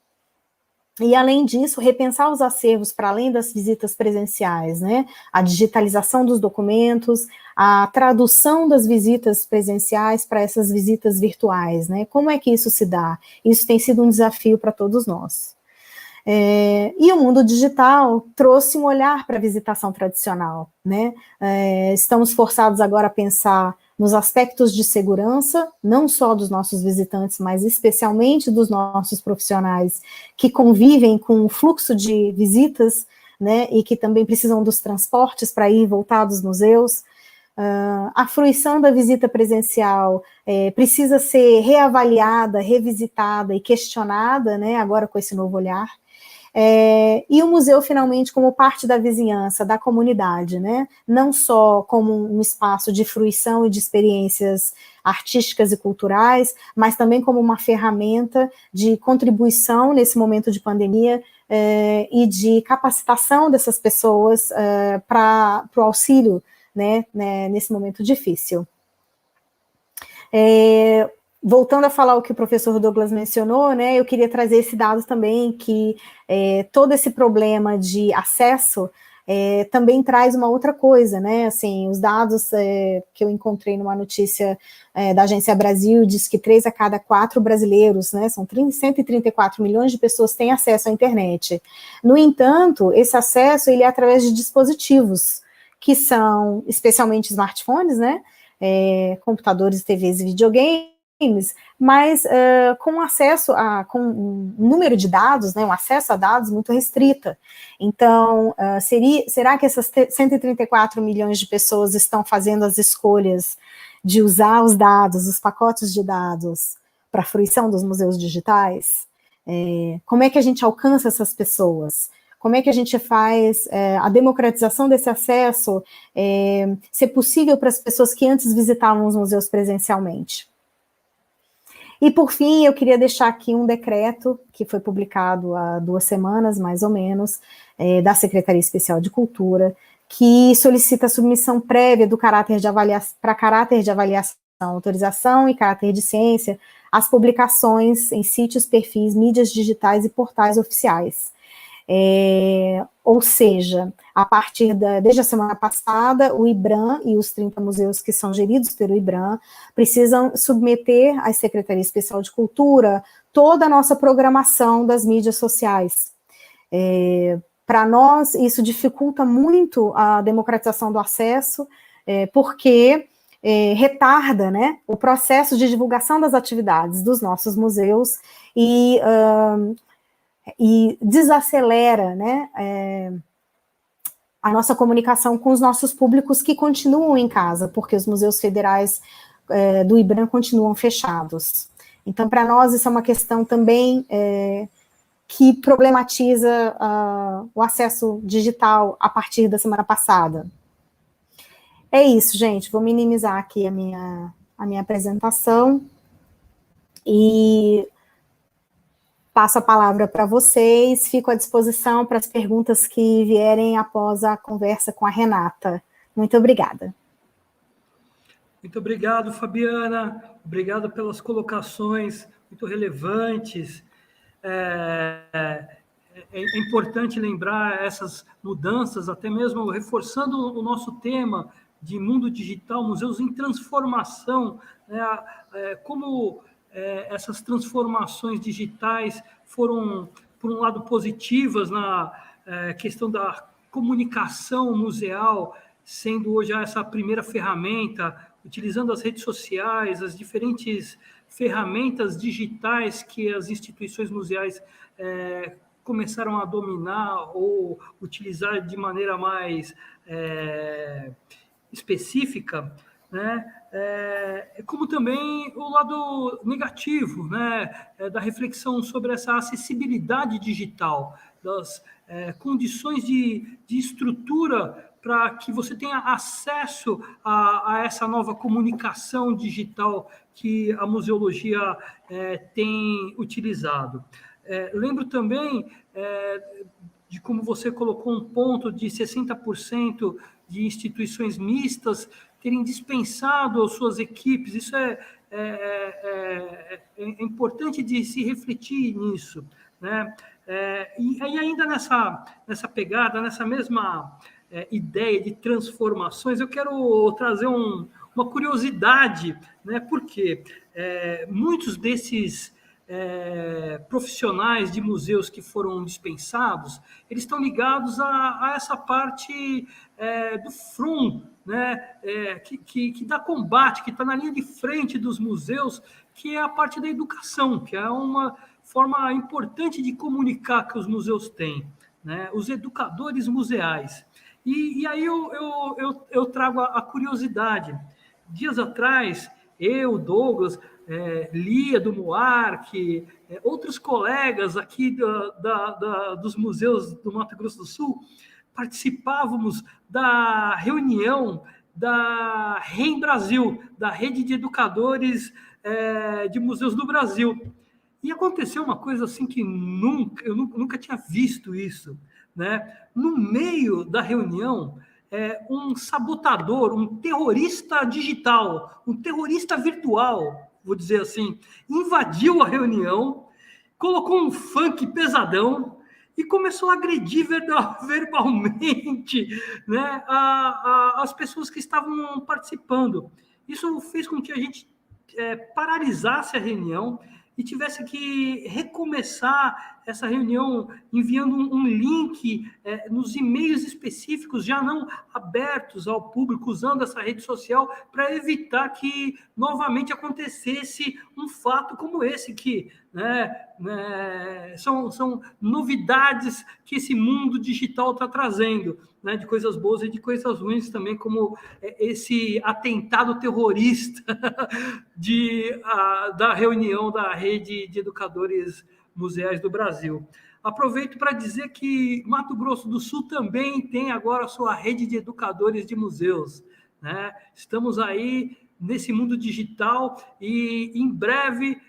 E, além disso, repensar os acervos para além das visitas presenciais, né? A digitalização dos documentos, a tradução das visitas presenciais para essas visitas virtuais, né? Como é que isso se dá? Isso tem sido um desafio para todos nós. E o mundo digital trouxe um olhar para a visitação tradicional, né? Estamos forçados agora a pensar nos aspectos de segurança, não só dos nossos visitantes, mas especialmente dos nossos profissionais que convivem com o fluxo de visitas, né, e que também precisam dos transportes para ir e voltar dos museus. A fruição da visita presencial precisa ser reavaliada, revisitada e questionada, né, agora com esse novo olhar. E o museu, finalmente, como parte da vizinhança, da comunidade, né? Não só como um espaço de fruição e de experiências artísticas e culturais, mas também como uma ferramenta de contribuição nesse momento de pandemia e de capacitação dessas pessoas para o auxílio, né, nesse momento difícil. Voltando a falar o que o professor Douglas mencionou, né, eu queria trazer esse dado também, que todo esse problema de acesso também traz uma outra coisa, né? Assim, os dados que eu encontrei numa notícia da Agência Brasil diz que 3 a cada 4 brasileiros, né? São 134 milhões de pessoas que têm acesso à internet. No entanto, esse acesso ele é através de dispositivos que são especialmente smartphones, né? Computadores, TVs e videogames, mas com acesso com um número de dados, né, um acesso a dados muito restrita. Então, será que essas 134 milhões de pessoas estão fazendo as escolhas de usar os dados, os pacotes de dados, para a fruição dos museus digitais? Como é que a gente alcança essas pessoas? Como é que a gente faz a democratização desse acesso ser possível para as pessoas que antes visitavam os museus presencialmente? E, por fim, eu queria deixar aqui um decreto que foi publicado há 2 semanas, mais ou menos, da Secretaria Especial de Cultura, que solicita a submissão prévia do caráter de avaliação, para caráter de avaliação, autorização e caráter de ciência, as publicações em sítios, perfis, mídias digitais e portais oficiais. Ou seja, desde a semana passada, o IBRAM e os 30 museus que são geridos pelo IBRAM precisam submeter à Secretaria Especial de Cultura toda a nossa programação das mídias sociais. Para nós, isso dificulta muito a democratização do acesso, porque retarda, né, o processo de divulgação das atividades dos nossos museus e desacelera, né, a nossa comunicação com os nossos públicos que continuam em casa, porque os museus federais do IBRAM continuam fechados. Então, para nós, isso é uma questão também que problematiza o acesso digital a partir da semana passada. É isso, gente, vou minimizar aqui a minha apresentação e passo a palavra para vocês, fico à disposição para as perguntas que vierem após a conversa com a Renata. Muito obrigada. Muito obrigado, Fabiana. Obrigado pelas colocações muito relevantes. É importante lembrar essas mudanças, até mesmo reforçando o nosso tema de mundo digital, museus em transformação, né? Como essas transformações digitais foram, por um lado, positivas na questão da comunicação museal, sendo hoje essa primeira ferramenta, utilizando as redes sociais, as diferentes ferramentas digitais que as instituições museais começaram a dominar ou utilizar de maneira mais específica, né? Como também o lado negativo, né, da reflexão sobre essa acessibilidade digital, das condições de estrutura para que você tenha acesso a essa nova comunicação digital que a museologia tem utilizado. Lembro também de como você colocou um ponto de 60% de instituições mistas terem dispensado as suas equipes. Isso é importante de se refletir nisso, né? E ainda nessa pegada, nessa mesma ideia de transformações, eu quero trazer uma curiosidade, né? Porque muitos desses profissionais de museus que foram dispensados, eles estão ligados a essa parte do front, né, que dá combate, que está na linha de frente dos museus, que é a parte da educação, que é uma forma importante de comunicar que os museus têm, né, os educadores museais. E aí eu trago a curiosidade. Dias atrás, Douglas, Lia do Moarque, outros colegas aqui dos museus do Mato Grosso do Sul, participávamos da reunião da REM Brasil, da Rede de Educadores de Museus do Brasil. E aconteceu uma coisa assim que eu nunca tinha visto isso, né? No meio da reunião, um sabotador, um terrorista digital, um terrorista virtual, vou dizer assim, invadiu a reunião, colocou um funk pesadão e começou a agredir verbalmente, né, as pessoas que estavam participando. Isso fez com que a gente paralisasse a reunião e tivesse que recomeçar essa reunião enviando um link nos e-mails específicos, já não abertos ao público, usando essa rede social para evitar que novamente acontecesse um fato como esse, que são novidades que esse mundo digital está trazendo, né, de coisas boas e de coisas ruins também, como esse atentado terrorista da reunião da Rede de Educadores Museais do Brasil. Aproveito para dizer que Mato Grosso do Sul também tem agora a sua rede de educadores de museus, né? Estamos aí nesse mundo digital e em breve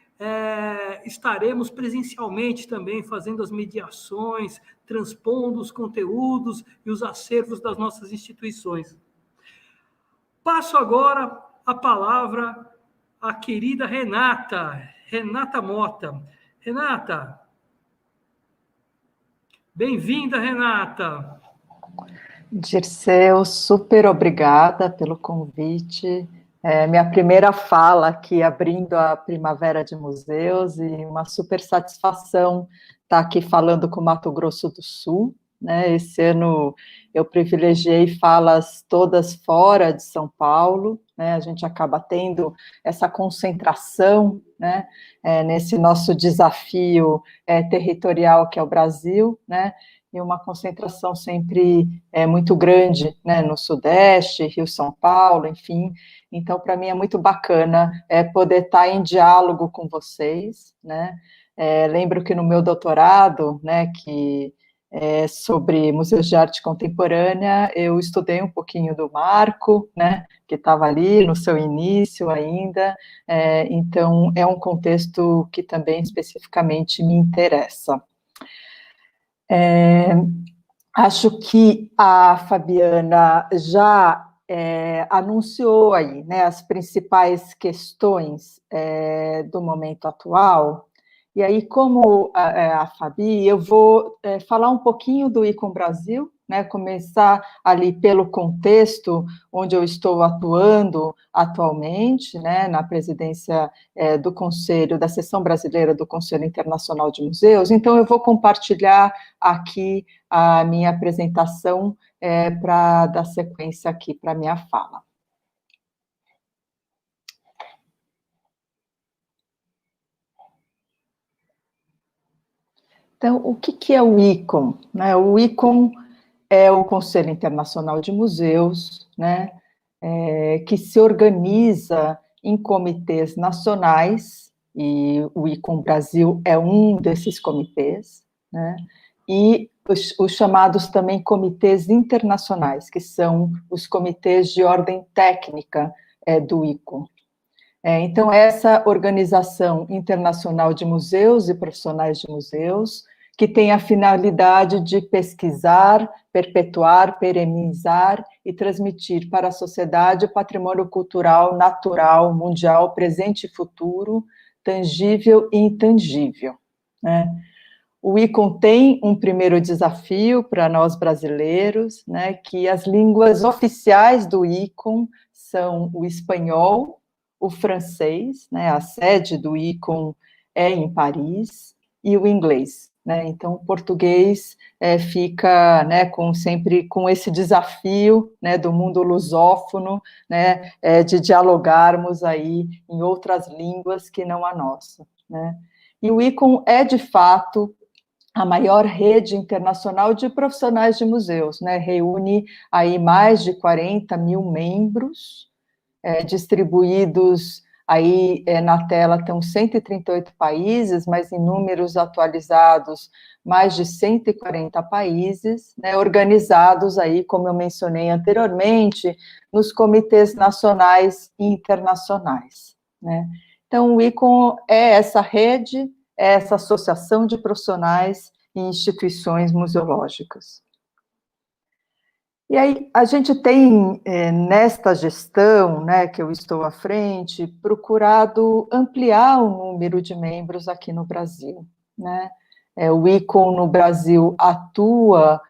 estaremos presencialmente também fazendo as mediações, transpondo os conteúdos e os acervos das nossas instituições. Passo agora a palavra à querida Renata Mota. Renata, bem-vinda, Renata. Dirceu, super obrigada pelo convite. Minha primeira fala aqui, abrindo a Primavera de Museus, e uma super satisfação estar aqui falando com o Mato Grosso do Sul, né? Esse ano eu privilegiei falas todas fora de São Paulo, né? A gente acaba tendo essa concentração, né, nesse nosso desafio territorial que é o Brasil, né? E uma concentração sempre muito grande, né, no Sudeste, Rio, São Paulo, enfim. Então, para mim é muito bacana poder estar em diálogo com vocês, né? Lembro que no meu doutorado, né, que é sobre museus de arte contemporânea, eu estudei um pouquinho do Marco, né, que estava ali no seu início ainda, então é um contexto que também especificamente me interessa. Acho que a Fabiana já anunciou aí, né, as principais questões do momento atual, e aí, como a Fabi, eu vou falar um pouquinho do ICOM Brasil, né, começar ali pelo contexto onde eu estou atuando atualmente, né, na presidência do Conselho, da Seção Brasileira do Conselho Internacional de Museus. Então, eu vou compartilhar aqui a minha apresentação para dar sequência aqui para a minha fala. Então, o que é o ICOM? O ICOM é o Conselho Internacional de Museus, né, que se organiza em comitês nacionais, e o ICOM Brasil é um desses comitês, né, e os chamados também comitês internacionais, que são os comitês de ordem técnica do ICOM. Então, essa organização internacional de museus e profissionais de museus, que tem a finalidade de pesquisar, perpetuar, perenizar e transmitir para a sociedade o patrimônio cultural, natural, mundial, presente e futuro, tangível e intangível, né? O ICOM tem um primeiro desafio para nós brasileiros, né, que as línguas oficiais do ICOM são o espanhol, o francês, né, a sede do ICOM é em Paris, e o inglês, né? Então, o português fica, né, sempre com esse desafio, né, do mundo lusófono, né, de dialogarmos aí em outras línguas que não a nossa, né? E o ICOM é, de fato, a maior rede internacional de profissionais de museus, né? Reúne aí mais de 40 mil membros, distribuídos aí na tela estão 138 países, mas em números atualizados, mais de 140 países, né, organizados aí, como eu mencionei anteriormente, nos comitês nacionais e internacionais, né? Então, o ICOM é essa rede, é essa associação de profissionais e instituições museológicas. E aí, a gente tem, nesta gestão, né, que eu estou à frente, procurado ampliar o número de membros aqui no Brasil, né? O ICOM no Brasil atua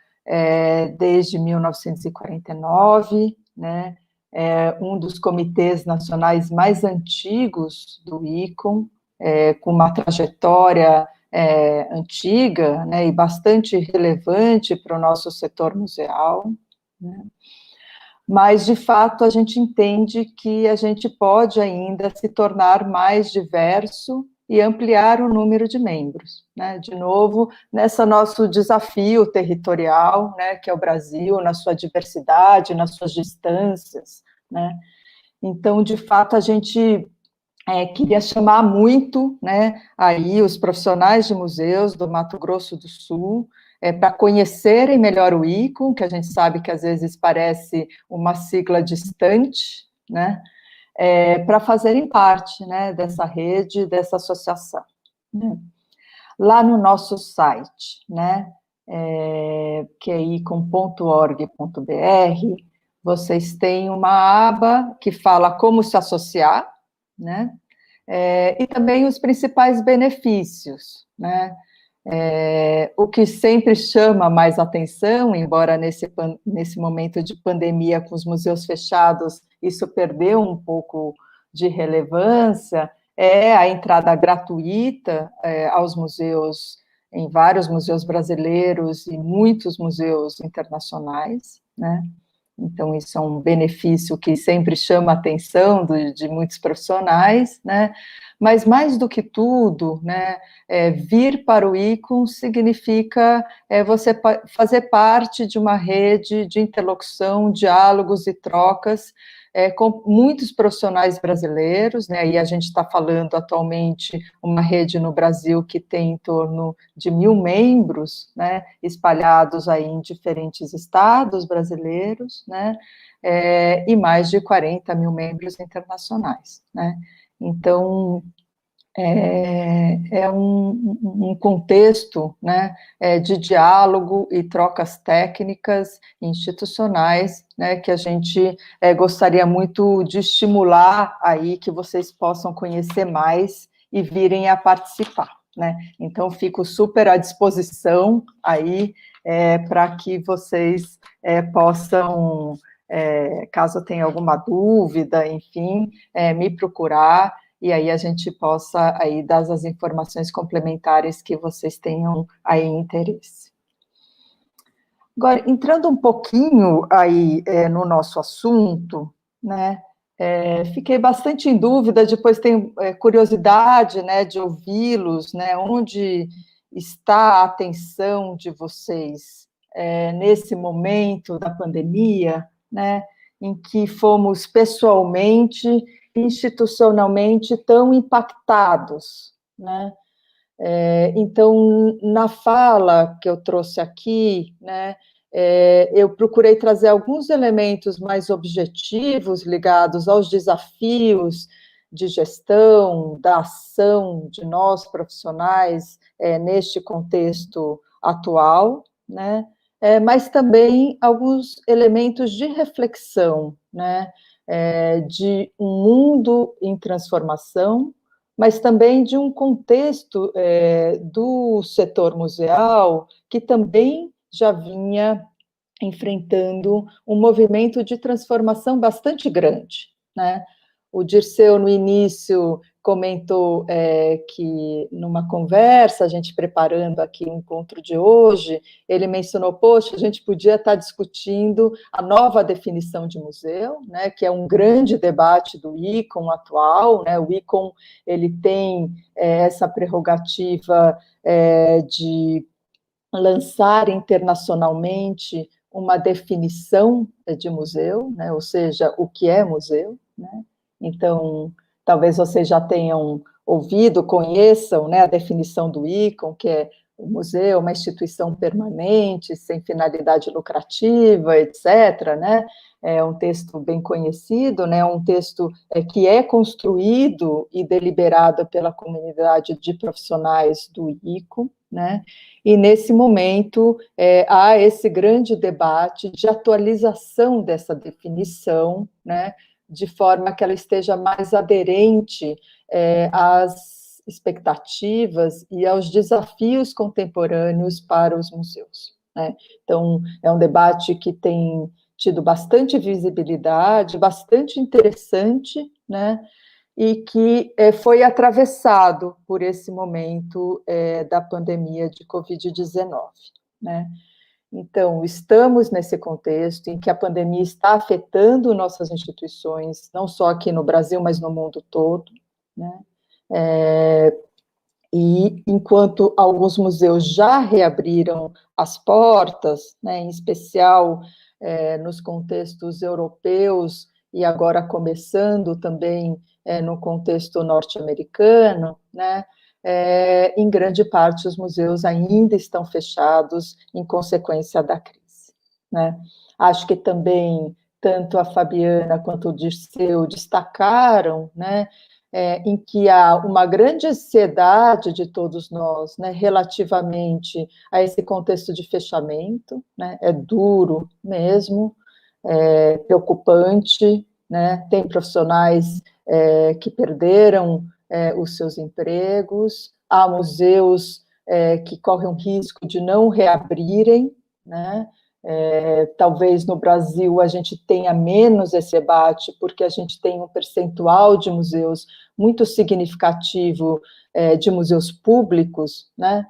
desde 1949, né? É um dos comitês nacionais mais antigos do ICOM, com uma trajetória antiga, né, e bastante relevante para o nosso setor museal, né? Mas, de fato, a gente entende que a gente pode ainda se tornar mais diverso e ampliar o número de membros, né? De novo, nesse nosso desafio territorial, né, que é o Brasil, na sua diversidade, nas suas distâncias, né? Então, de fato, a gente queria chamar muito, né, aí os profissionais de museus do Mato Grosso do Sul, para conhecerem melhor o ICOM, que a gente sabe que às vezes parece uma sigla distante, né, para fazerem parte, né, dessa rede, dessa associação, né. Lá no nosso site, né, que é icom.org.br, vocês têm uma aba que fala como se associar, né, e também os principais benefícios, né. O que sempre chama mais atenção, embora nesse momento de pandemia, com os museus fechados, isso perdeu um pouco de relevância, é a entrada gratuita aos museus, em vários museus brasileiros e muitos museus internacionais, né? Então, isso é um benefício que sempre chama a atenção de muitos profissionais, né? Mas, mais do que tudo, né, vir para o ICOM significa você fazer parte de uma rede de interlocução, diálogos e trocas com muitos profissionais brasileiros, né? E a gente está falando atualmente uma rede no Brasil que tem em torno de 1.000 membros, né, espalhados aí em diferentes estados brasileiros, né, e mais de 40.000 membros internacionais, né. Então, é um contexto, né, de diálogo e trocas técnicas institucionais, né, que a gente gostaria muito de estimular aí que vocês possam conhecer mais e virem a participar, né. Então, fico super à disposição aí para que vocês possam, caso tenha alguma dúvida, enfim, me procurar, e aí a gente possa aí dar as informações complementares que vocês tenham aí interesse. Agora, entrando um pouquinho aí no nosso assunto, né, fiquei bastante em dúvida, depois tenho curiosidade, né, de ouvi-los, né, onde está a atenção de vocês nesse momento da pandemia, né, em que fomos pessoalmente, institucionalmente tão impactados, né? Então, na fala que eu trouxe aqui, né, eu procurei trazer alguns elementos mais objetivos ligados aos desafios de gestão, da ação de nós profissionais neste contexto atual, né, mas também alguns elementos de reflexão, né, de um mundo em transformação, mas também de um contexto do setor museal que também já vinha enfrentando um movimento de transformação bastante grande, né? O Dirceu, no início, comentou que, numa conversa, a gente preparando aqui o encontro de hoje, ele mencionou, poxa, a gente podia estar discutindo a nova definição de museu, né, que é um grande debate do ICOM atual, né, o ICOM, ele tem essa prerrogativa de lançar internacionalmente uma definição de museu, né, ou seja, o que é museu, né? Então, talvez vocês já tenham ouvido, conheçam, né, a definição do ICOM, que é o museu, uma instituição permanente, sem finalidade lucrativa, etc., né? É um texto bem conhecido, né? Um texto que é construído e deliberado pela comunidade de profissionais do ICOM, né? E, nesse momento, há esse grande debate de atualização dessa definição, né, de forma que ela esteja mais aderente às expectativas e aos desafios contemporâneos para os museus, né? Então, é um debate que tem tido bastante visibilidade, bastante interessante, né? E que foi atravessado por esse momento da pandemia de Covid-19, né? Então, estamos nesse contexto em que a pandemia está afetando nossas instituições, não só aqui no Brasil, mas no mundo todo, né? E enquanto alguns museus já reabriram as portas, né, em especial nos contextos europeus, e agora começando também no contexto norte-americano, né, em grande parte os museus ainda estão fechados em consequência da crise, né. Acho que também tanto a Fabiana quanto o Dirceu destacaram, né, em que há uma grande ansiedade de todos nós, né, relativamente a esse contexto de fechamento, né, é duro mesmo, é preocupante, né, tem profissionais que perderam os seus empregos, há museus que correm o risco de não reabrirem, né. Talvez no Brasil a gente tenha menos esse debate, porque a gente tem um percentual de museus muito significativo de museus públicos, né,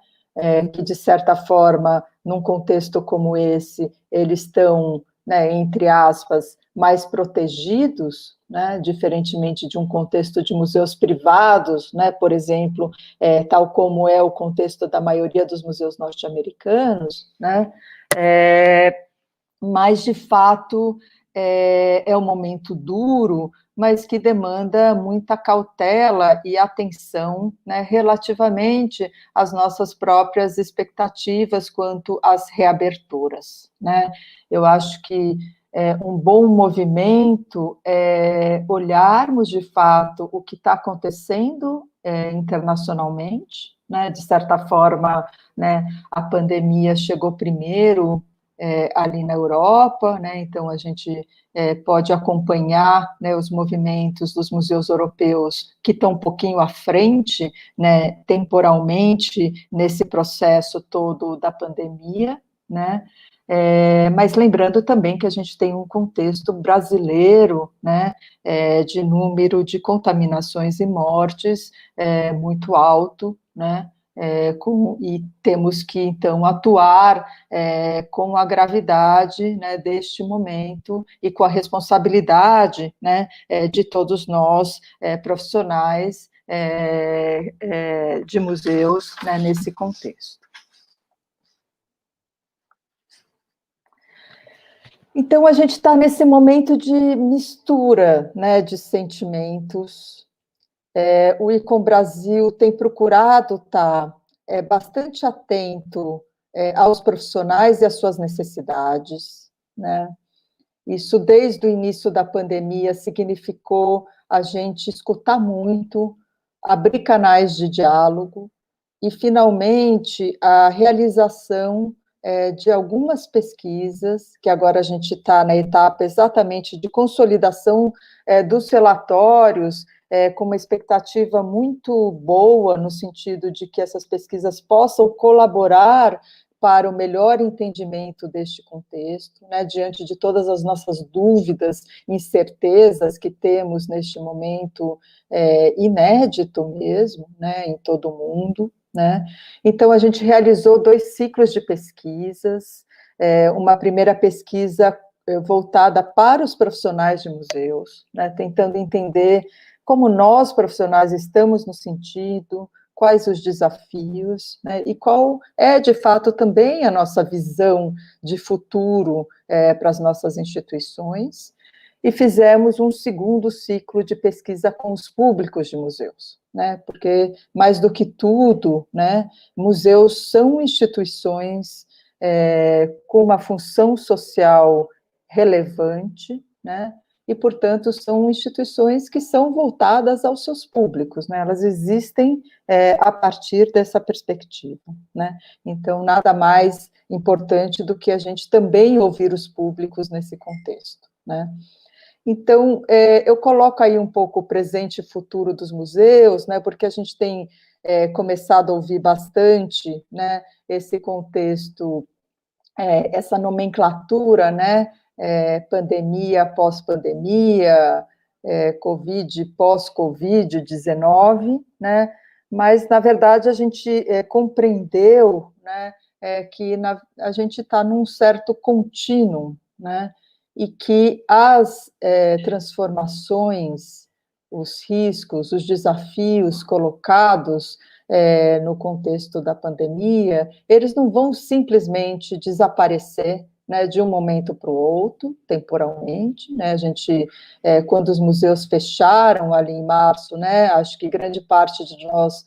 que, de certa forma, num contexto como esse, eles estão, né, entre aspas, mais protegidos, né, diferentemente de um contexto de museus privados, né, por exemplo, tal como é o contexto da maioria dos museus norte-americanos, né, mas, de fato, é um momento duro, mas que demanda muita cautela e atenção, né, relativamente às nossas próprias expectativas quanto às reaberturas, né. Eu acho que um bom movimento é olharmos, de fato, o que está acontecendo internacionalmente, né, de certa forma, né, a pandemia chegou primeiro ali na Europa, né, então a gente pode acompanhar, né, os movimentos dos museus europeus que estão um pouquinho à frente, né, temporalmente, nesse processo todo da pandemia, né, mas lembrando também que a gente tem um contexto brasileiro, né, de número de contaminações e mortes muito alto, né, e temos que, então, atuar com a gravidade, né, deste momento e com a responsabilidade, né, de todos nós, profissionais de museus, né, nesse contexto. Então, a gente está nesse momento de mistura, né, de sentimentos. O ICOM Brasil tem procurado estar bastante atento aos profissionais e às suas necessidades, né? Isso, desde o início da pandemia, significou a gente escutar muito, abrir canais de diálogo e, finalmente, a realização de algumas pesquisas, que agora a gente está na etapa exatamente de consolidação dos relatórios, com uma expectativa muito boa, no sentido de que essas pesquisas possam colaborar para o melhor entendimento deste contexto, né, diante de todas as nossas dúvidas, incertezas que temos neste momento inédito mesmo, né, em todo o mundo, né. Então, a gente realizou 2 ciclos de pesquisas, uma primeira pesquisa voltada para os profissionais de museus, né, tentando entender como nós, profissionais, estamos no sentido, quais os desafios, né, e qual é, de fato, também a nossa visão de futuro para as nossas instituições, e fizemos um segundo ciclo de pesquisa com os públicos de museus, né, porque, mais do que tudo, né, museus são instituições com uma função social relevante, né, e, portanto, são instituições que são voltadas aos seus públicos, né, elas existem a partir dessa perspectiva, né, então, nada mais importante do que a gente também ouvir os públicos nesse contexto, né. Então, eu coloco aí um pouco o presente e futuro dos museus, né, porque a gente tem começado a ouvir bastante, né, esse contexto, essa nomenclatura, né, pandemia, pós-pandemia, Covid, pós-Covid-19, né, mas, na verdade, a gente compreendeu, né, que a gente está num certo contínuo, né, e que as transformações, os riscos, os desafios colocados no contexto da pandemia, eles não vão simplesmente desaparecer, né, de um momento para o outro, temporalmente, né, a gente, quando os museus fecharam ali em março, né, acho que grande parte de nós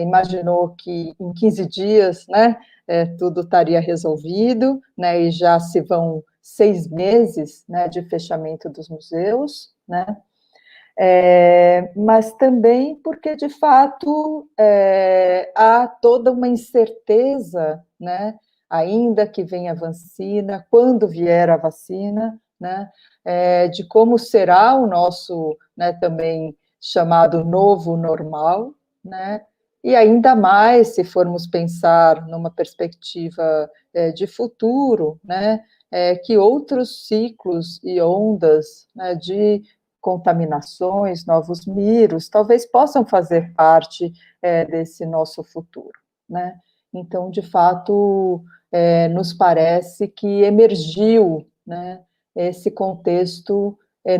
imaginou que em 15 dias, né, tudo estaria resolvido, né, e já se vão 6 meses, né, de fechamento dos museus, né, mas também porque, de fato, há toda uma incerteza, né, ainda que venha a vacina, quando vier a vacina, né, de como será o nosso, né, também chamado novo normal, né, e ainda mais se formos pensar numa perspectiva de futuro, né, que outros ciclos e ondas, né, de contaminações, novos vírus, talvez possam fazer parte desse nosso futuro, né? Então, de fato, nos parece que emergiu, né, esse contexto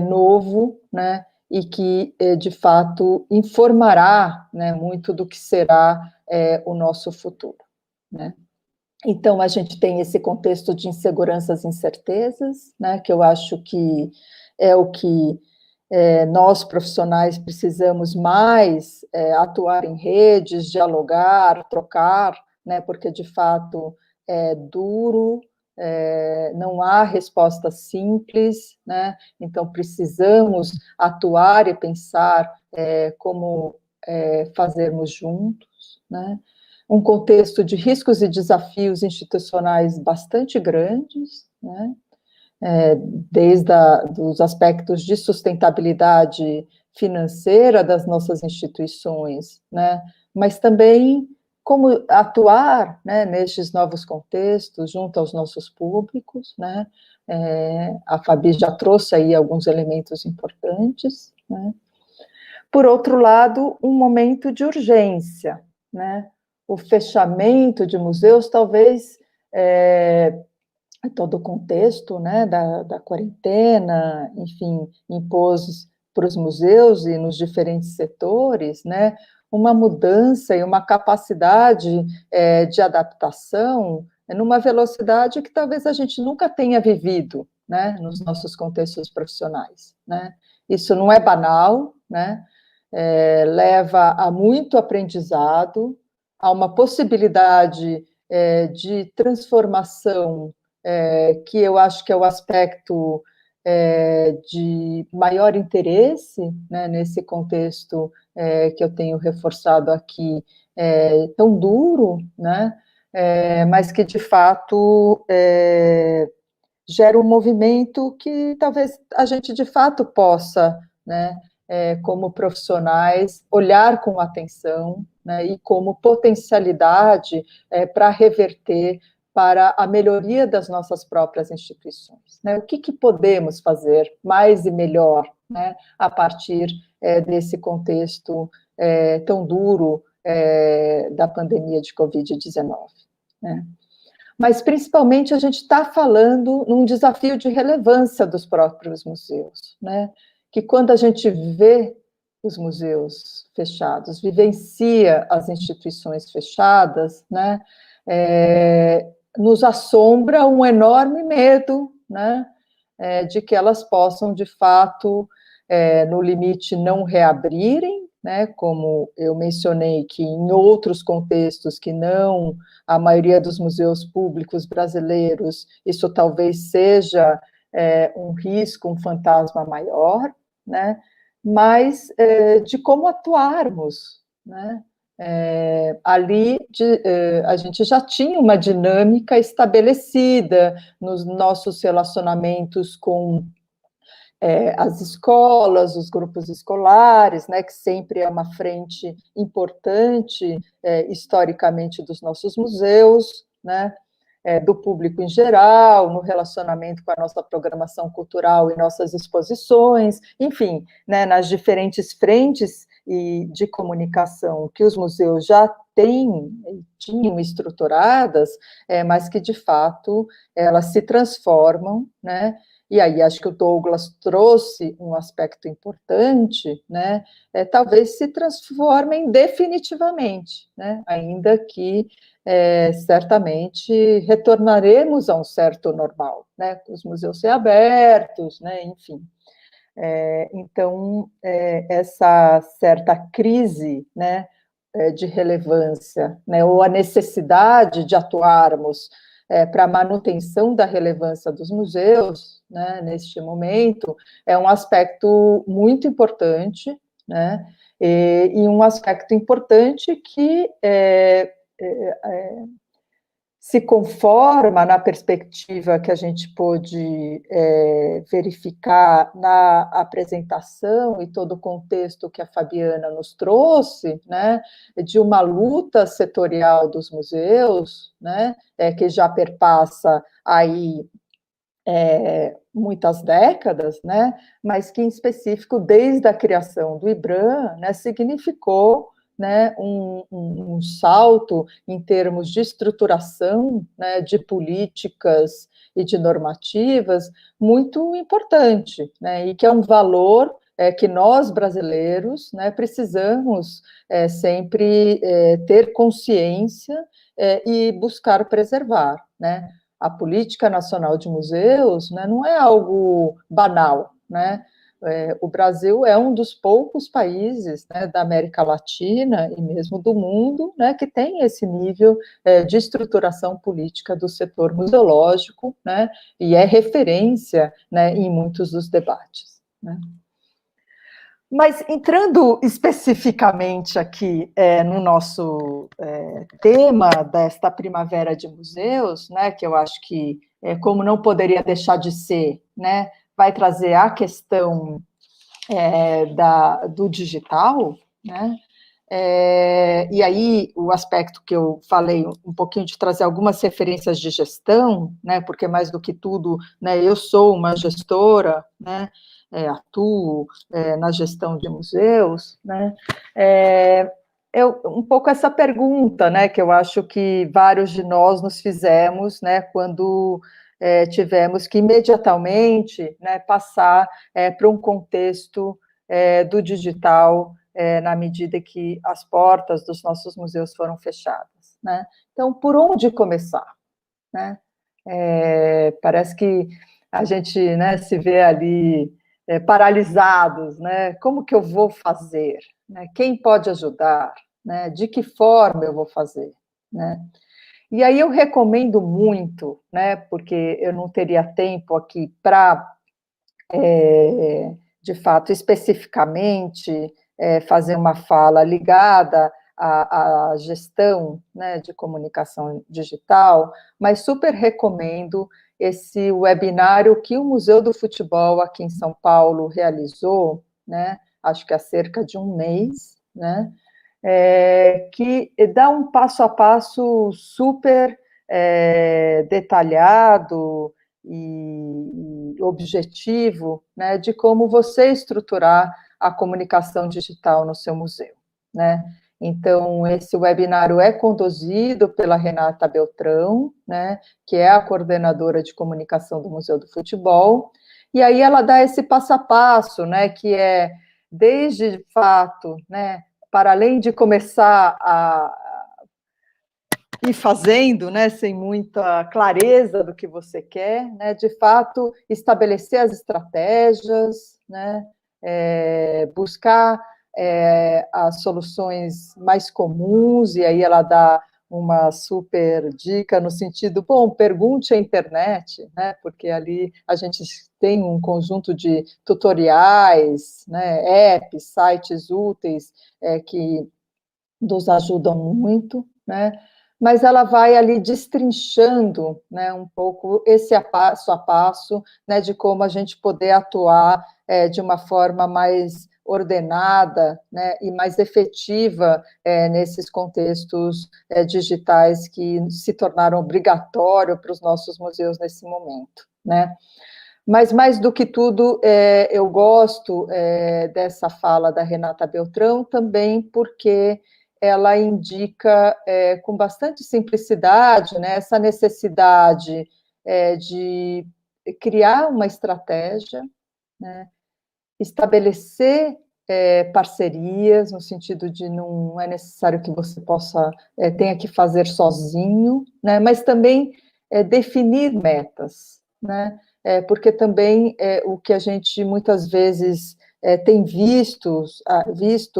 novo, né, e que, de fato, informará, né, muito do que será o nosso futuro, né? Então, a gente tem esse contexto de inseguranças e incertezas, né, que eu acho que é o que nós, profissionais, precisamos mais atuar em redes, dialogar, trocar, né, porque, de fato, é duro, não há resposta simples, né, então precisamos atuar e pensar como fazermos juntos, né, um contexto de riscos e desafios institucionais bastante grandes, né, desde dos aspectos de sustentabilidade financeira das nossas instituições, né, mas também como atuar, né, nestes novos contextos, junto aos nossos públicos, né, a Fabi já trouxe aí alguns elementos importantes, né. Por outro lado, um momento de urgência, né, o fechamento de museus talvez todo o contexto, né, da quarentena, enfim, impôs para os museus e nos diferentes setores, né, uma mudança e uma capacidade de adaptação numa velocidade que talvez a gente nunca tenha vivido, né, nos nossos contextos profissionais, né. Isso não é banal, né, leva a muito aprendizado, a uma possibilidade de transformação que eu acho que é o aspecto de maior interesse, né, nesse contexto que eu tenho reforçado aqui, tão duro, né, mas que, de fato, gera um movimento que talvez a gente, de fato, possa, né, como profissionais, olhar com atenção, né, e como potencialidade para reverter para a melhoria das nossas próprias instituições, né? O que podemos fazer mais e melhor, né, a partir desse contexto tão duro da pandemia de Covid-19, né? Mas, principalmente, a gente está falando num desafio de relevância dos próprios museus, né? Que quando a gente vê os museus fechados, vivencia as instituições fechadas, né? Nos assombra um enorme medo, né, de que elas possam, de fato, no limite, não reabrirem, né, como eu mencionei que em outros contextos que não a maioria dos museus públicos brasileiros, isso talvez seja um risco, um fantasma maior, né, mas de como atuarmos, né, ali a gente já tinha uma dinâmica estabelecida nos nossos relacionamentos com as escolas, os grupos escolares, né, que sempre é uma frente importante, historicamente, dos nossos museus, né, do público em geral, no relacionamento com a nossa programação cultural e nossas exposições, enfim, né, nas diferentes frentes de comunicação que os museus já tinham estruturadas, mas que, de fato, elas se transformam, né? E aí acho que o Douglas trouxe um aspecto importante, né? Talvez se transformem definitivamente, né? Ainda que certamente retornaremos a um certo normal, né? Os museus ser abertos, né? Enfim. Então, essa certa crise, né, de relevância, né, ou a necessidade de atuarmos para a manutenção da relevância dos museus, né, neste momento, é um aspecto muito importante, né, e um aspecto importante que se conforma na perspectiva que a gente pôde verificar na apresentação e todo o contexto que a Fabiana nos trouxe, né, de uma luta setorial dos museus, né, que já perpassa aí muitas décadas, né, mas que, em específico, desde a criação do IBRAM, né, significou, né, um salto em termos de estruturação, né, de políticas e de normativas muito importante, né, e que é um valor que nós, brasileiros, né, precisamos sempre ter consciência e buscar preservar, né. A Política Nacional de Museus, né, não é algo banal, né? O Brasil é um dos poucos países, né, da América Latina e mesmo do mundo, né, que tem esse nível de estruturação política do setor museológico, né, e é referência, né, em muitos dos debates, né? Mas entrando especificamente aqui no nosso tema desta Primavera de Museus, né, que eu acho que, como não poderia deixar de ser, né, vai trazer a questão do digital, né, e aí o aspecto que eu falei um pouquinho de trazer algumas referências de gestão, né, porque mais do que tudo, né, eu sou uma gestora, né, atuo na gestão de museus, né, um pouco essa pergunta, né, que eu acho que vários de nós nos fizemos, né, quando tivemos que imediatamente, né, passar para um contexto do digital, na medida que as portas dos nossos museus foram fechadas, né? Então, por onde começar, né? Parece que a gente, né, se vê ali paralisados, né? Como que eu vou fazer? Né? Quem pode ajudar? Né? De que forma eu vou fazer? Né? E aí eu recomendo muito, né? Porque eu não teria tempo aqui para de fato, especificamente, fazer uma fala ligada à gestão, né, de comunicação digital, mas super recomendo esse webinário que o Museu do Futebol aqui em São Paulo realizou, né, acho que há cerca de um mês, né, que dá um passo a passo super detalhado e objetivo, né, de como você estruturar a comunicação digital no seu museu, né? Então, esse webinário é conduzido pela Renata Beltrão, né, que é a coordenadora de comunicação do Museu do Futebol, e aí ela dá esse passo a passo, né, que é, desde, de fato, né, para além de começar a ir fazendo, né, sem muita clareza do que você quer, né, de fato, estabelecer as estratégias, né, buscar as soluções mais comuns, e aí ela dá uma super dica no sentido, bom, pergunte à internet, né, porque ali a gente tem um conjunto de tutoriais, né, apps, sites úteis que nos ajudam muito, né, mas ela vai ali destrinchando, né, um pouco esse passo a passo, né, de como a gente poder atuar de uma forma mais ordenada, né, e mais efetiva nesses contextos digitais que se tornaram obrigatórios para os nossos museus nesse momento, né. Mas, mais do que tudo, eu gosto dessa fala da Renata Beltrão também porque ela indica com bastante simplicidade, né, essa necessidade de criar uma estratégia, né, estabelecer parcerias, no sentido de não é necessário que você tenha que fazer sozinho, né, mas também definir metas, né, porque também o que a gente muitas vezes tem visto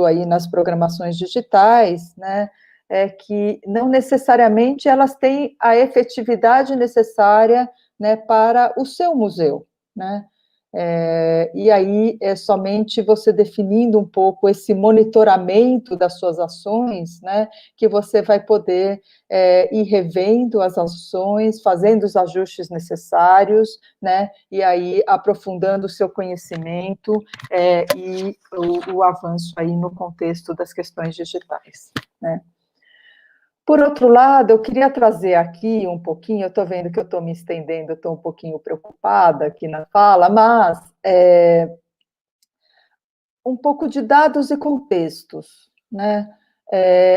aí nas programações digitais, né, é que não necessariamente elas têm a efetividade necessária, né, para o seu museu, né, e aí é somente você definindo um pouco esse monitoramento das suas ações, né, que você vai poder ir revendo as ações, fazendo os ajustes necessários, né, e aí aprofundando o seu conhecimento e o avanço aí no contexto das questões digitais, né. Por outro lado, eu queria trazer aqui um pouquinho, eu estou vendo que eu estou me estendendo, estou um pouquinho preocupada aqui na fala, mas um pouco de dados e contextos, né?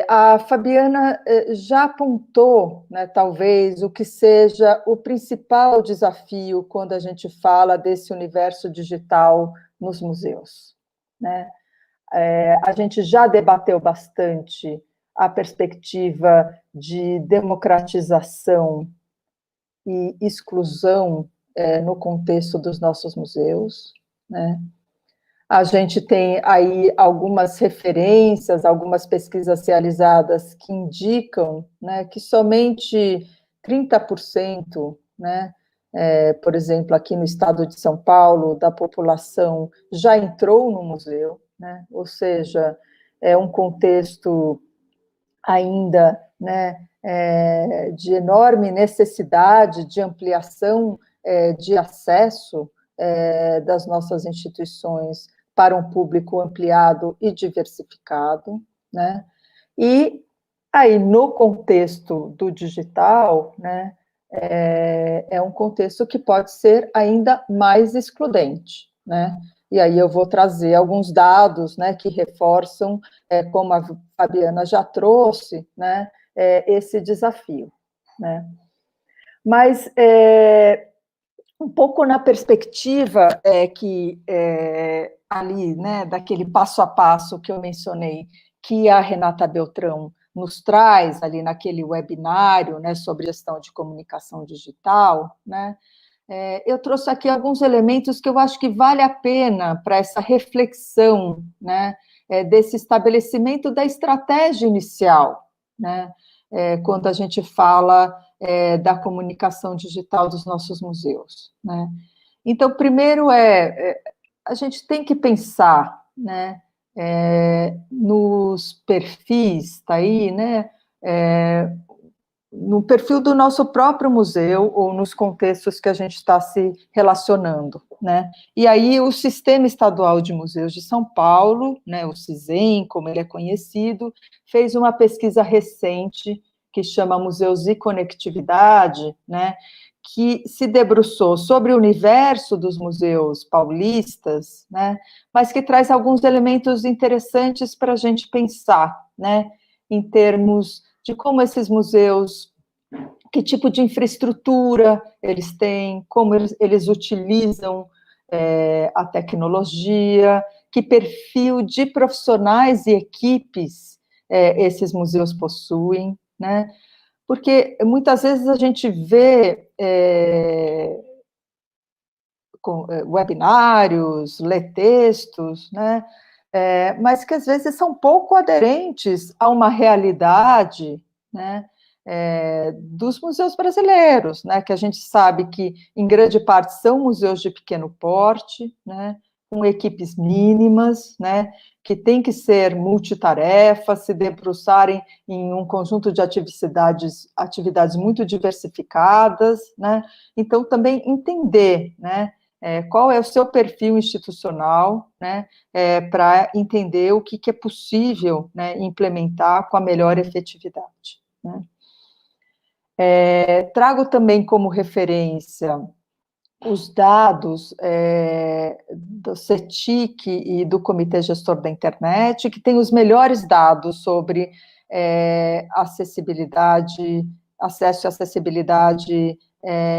A Fabiana já apontou, né, talvez, o que seja o principal desafio quando a gente fala desse universo digital nos museus, né? A gente já debateu bastante a perspectiva de democratização e exclusão no contexto dos nossos museus, né? A gente tem aí algumas referências, algumas pesquisas realizadas que indicam, né, que somente 30%, né, por exemplo, aqui no estado de São Paulo, da população já entrou no museu, né, ou seja, é um contexto ainda, né, de enorme necessidade de ampliação de acesso das nossas instituições para um público ampliado e diversificado, né? E aí, no contexto do digital, né, é um contexto que pode ser ainda mais excludente, né? E aí eu vou trazer alguns dados, né, que reforçam, como a Fabiana já trouxe, né, esse desafio, né? Mas um pouco na perspectiva que ali, né, daquele passo a passo que eu mencionei, que a Renata Beltrão nos traz ali naquele webinário, né, sobre gestão de comunicação digital, né, eu trouxe aqui alguns elementos que eu acho que vale a pena para essa reflexão, né, desse estabelecimento da estratégia inicial, né, quando a gente fala da comunicação digital dos nossos museus, né. Então, primeiro a gente tem que pensar, né, nos perfis, tá aí, né, no perfil do nosso próprio museu ou nos contextos que a gente está se relacionando, né? E aí o Sistema Estadual de Museus de São Paulo, né, o SISEM, como ele é conhecido, fez uma pesquisa recente que chama Museus e Conectividade, né, que se debruçou sobre o universo dos museus paulistas, né, mas que traz alguns elementos interessantes para a gente pensar, né, em termos de como esses museus, que tipo de infraestrutura eles têm, como eles utilizam a tecnologia, que perfil de profissionais e equipes esses museus possuem, né? Porque muitas vezes a gente vê webinários, lê textos, né? Mas que às vezes são pouco aderentes a uma realidade, né, dos museus brasileiros, né, que a gente sabe que, em grande parte, são museus de pequeno porte, né, com equipes mínimas, né, que tem que ser multitarefa, se debruçarem em um conjunto de atividades muito diversificadas, né, então também entender, né, qual é o seu perfil institucional, né, para entender o que é possível, né, implementar com a melhor efetividade, né. Trago também como referência os dados do CETIC e do Comitê Gestor da Internet, que tem os melhores dados sobre acessibilidade, acesso e acessibilidade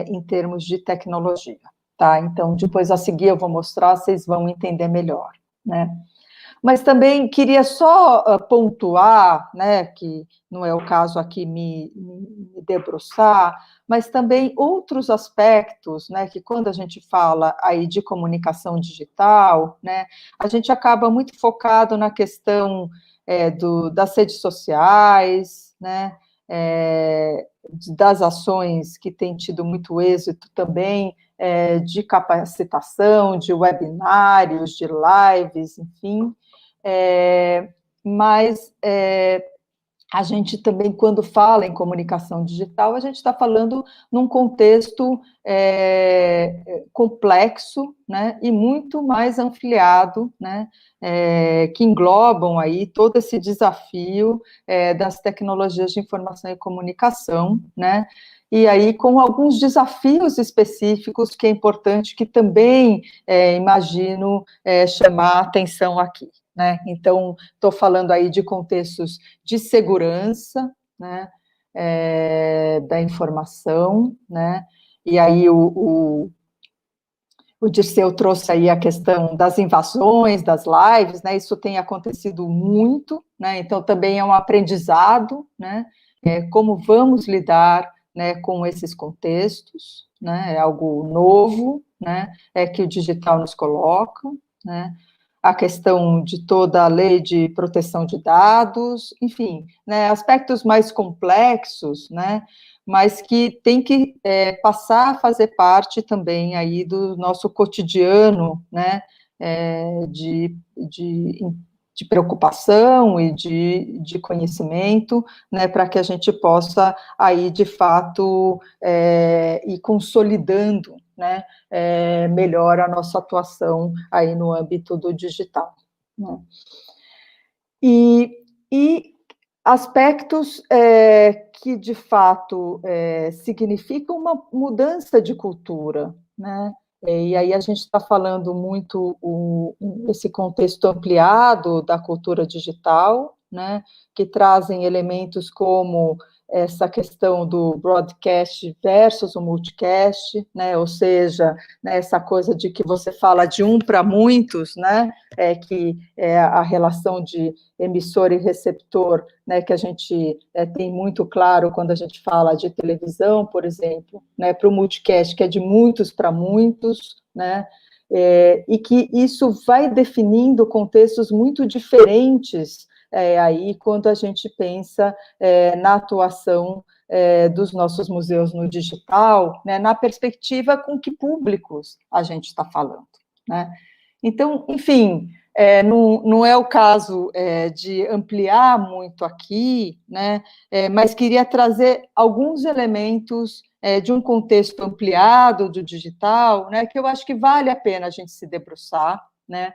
em termos de tecnologia, tá? Então, depois a seguir eu vou mostrar, vocês vão entender melhor, né? Mas também queria só pontuar, né, que não é o caso aqui me debruçar, mas também outros aspectos, né, que quando a gente fala aí de comunicação digital, né, a gente acaba muito focado na questão das redes sociais, né, das ações que têm tido muito êxito também, de capacitação, de webinários, de lives, enfim, mas a gente também, quando fala em comunicação digital, a gente está falando num contexto complexo, né, e muito mais ampliado, né, que englobam aí todo esse desafio das tecnologias de informação e comunicação, né, e aí com alguns desafios específicos que é importante que também, imagino, chamar a atenção aqui, né, então, estou falando aí de contextos de segurança, né, da informação, né, e aí o Dirceu trouxe aí a questão das invasões, das lives, né, isso tem acontecido muito, né, então também é um aprendizado, né, como vamos lidar, né, com esses contextos, né, é algo novo, né, que o digital nos coloca, né, a questão de toda a lei de proteção de dados, enfim, né, aspectos mais complexos, né, mas que tem que passar a fazer parte também aí do nosso cotidiano, né, de preocupação e de conhecimento, né, para que a gente possa aí, de fato, ir consolidando, né, melhor a nossa atuação aí no âmbito do digital, né. E aspectos que, de fato, significam uma mudança de cultura, né, e aí a gente está falando muito esse contexto ampliado da cultura digital, né, que trazem elementos como essa questão do broadcast versus o multicast, né, ou seja, né, essa coisa de que você fala de um para muitos, né, que é a relação de emissor e receptor, né, que a gente tem muito claro quando a gente fala de televisão, por exemplo, né, para o multicast, que é de muitos para muitos, né, e que isso vai definindo contextos muito diferentes aí quando a gente pensa na atuação dos nossos museus no digital, né, na perspectiva com que públicos a gente está falando, né. Então, enfim, não é o caso de ampliar muito aqui, né, mas queria trazer alguns elementos de um contexto ampliado do digital, né, que eu acho que vale a pena a gente se debruçar, né,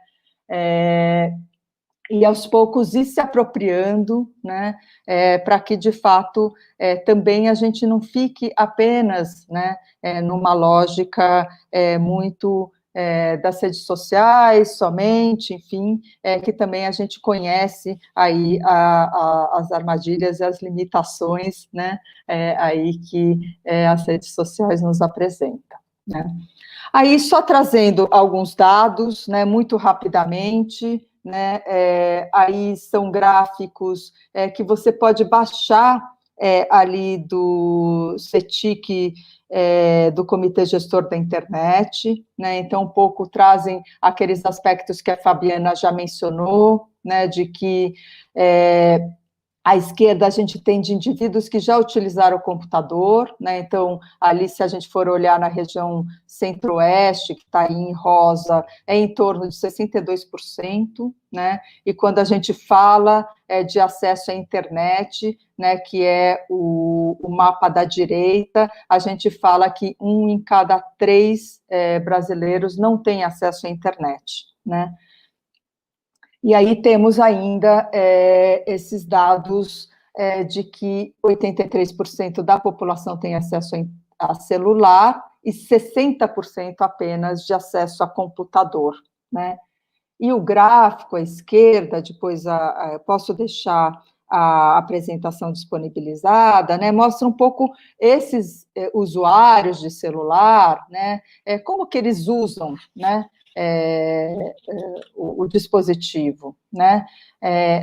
e aos poucos ir se apropriando, né, para que, de fato, também a gente não fique apenas, né, numa lógica muito das redes sociais somente, enfim, que também a gente conhece aí as armadilhas e as limitações, né, aí que as redes sociais nos apresentam, né. Aí, só trazendo alguns dados, né, muito rapidamente, né, aí são gráficos que você pode baixar ali do CETIC, do Comitê Gestor da Internet, né, então um pouco trazem aqueles aspectos que a Fabiana já mencionou, né, de que À esquerda, a gente tem de indivíduos que já utilizaram o computador, né? Então, ali, se a gente for olhar na região centro-oeste, que está aí em rosa, é em torno de 62%, né? E quando a gente fala de acesso à internet, né, que é o mapa da direita, a gente fala que 1 em cada 3 brasileiros não tem acesso à internet, né? E aí temos ainda esses dados de que 83% da população tem acesso a celular e 60% apenas de acesso a computador, né? E o gráfico à esquerda, depois posso deixar a apresentação disponibilizada, né? Mostra um pouco esses usuários de celular, né? Como que eles usam, né? O dispositivo, né?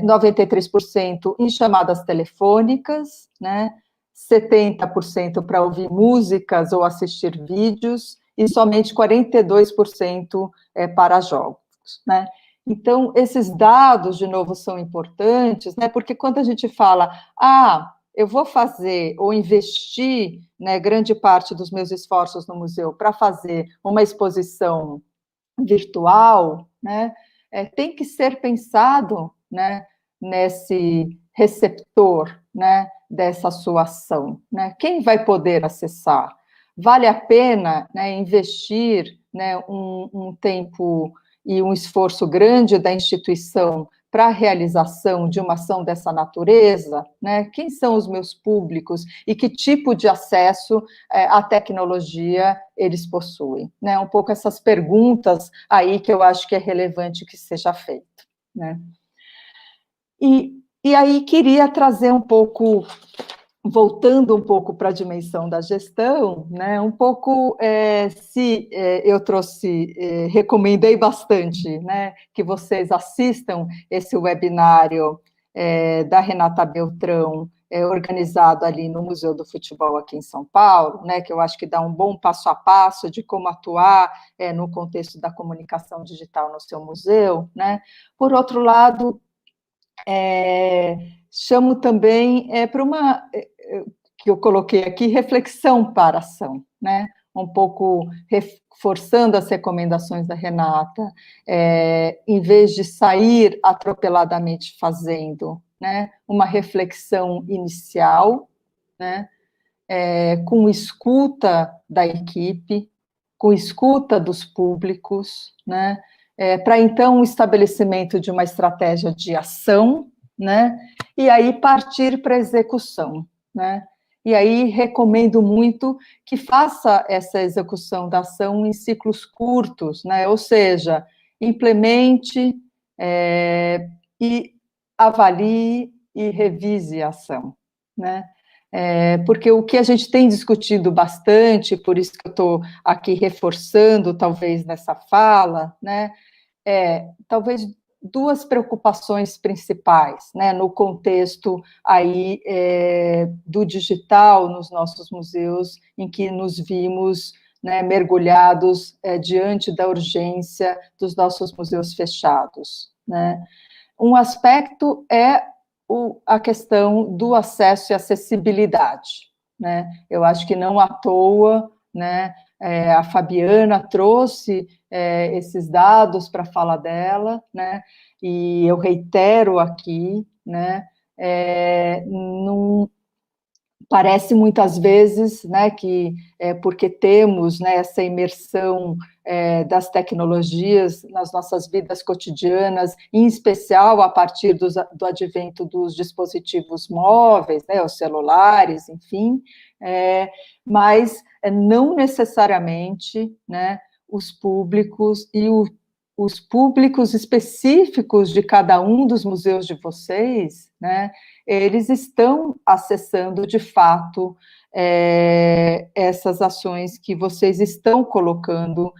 93% em chamadas telefônicas, né? 70% para ouvir músicas ou assistir vídeos, e somente 42% para jogos, né? Então, esses dados, de novo, são importantes, né? Porque quando a gente fala, eu vou fazer ou investir, né, grande parte dos meus esforços no museu para fazer uma exposição virtual, né, tem que ser pensado, né, nesse receptor, né, dessa sua ação, né? Quem vai poder acessar? Vale a pena, né, investir, né, um tempo e um esforço grande da instituição para a realização de uma ação dessa natureza, né? Quem são os meus públicos e que tipo de acesso à tecnologia eles possuem, né? Um pouco essas perguntas aí que eu acho que é relevante que seja feito, né? E aí queria trazer um pouco, voltando um pouco para a dimensão da gestão, né, um pouco, eu trouxe, recomendei bastante, né, que vocês assistam esse webinário da Renata Beltrão, organizado ali no Museu do Futebol aqui em São Paulo, né, que eu acho que dá um bom passo a passo de como atuar no contexto da comunicação digital no seu museu, né. Por outro lado, chamo também para uma, que eu coloquei aqui, reflexão para ação, né? Um pouco reforçando as recomendações da Renata, em vez de sair atropeladamente fazendo, né? Uma reflexão inicial, né? Com escuta da equipe, com escuta dos públicos, né? Para então o estabelecimento de uma estratégia de ação, né? E aí partir para a execução, né? E aí recomendo muito que faça essa execução da ação em ciclos curtos, né? Ou seja, implemente e avalie e revise a ação, né? Porque o que a gente tem discutido bastante, por isso que eu estou aqui reforçando, talvez, nessa fala, né, talvez duas preocupações principais, né, no contexto aí do digital nos nossos museus, em que nos vimos, né, mergulhados diante da urgência dos nossos museus fechados, né. Um aspecto é a questão do acesso e acessibilidade, né? Eu acho que não à toa, né, a Fabiana trouxe esses dados para a fala dela, né, e eu reitero aqui, né, parece muitas vezes, né, que porque temos, né, essa imersão das tecnologias nas nossas vidas cotidianas, em especial a partir do advento dos dispositivos móveis, né, os celulares, enfim, mas não necessariamente, né, os públicos e os públicos específicos de cada um dos museus de vocês, né, eles estão acessando, de fato, essas ações que vocês estão colocando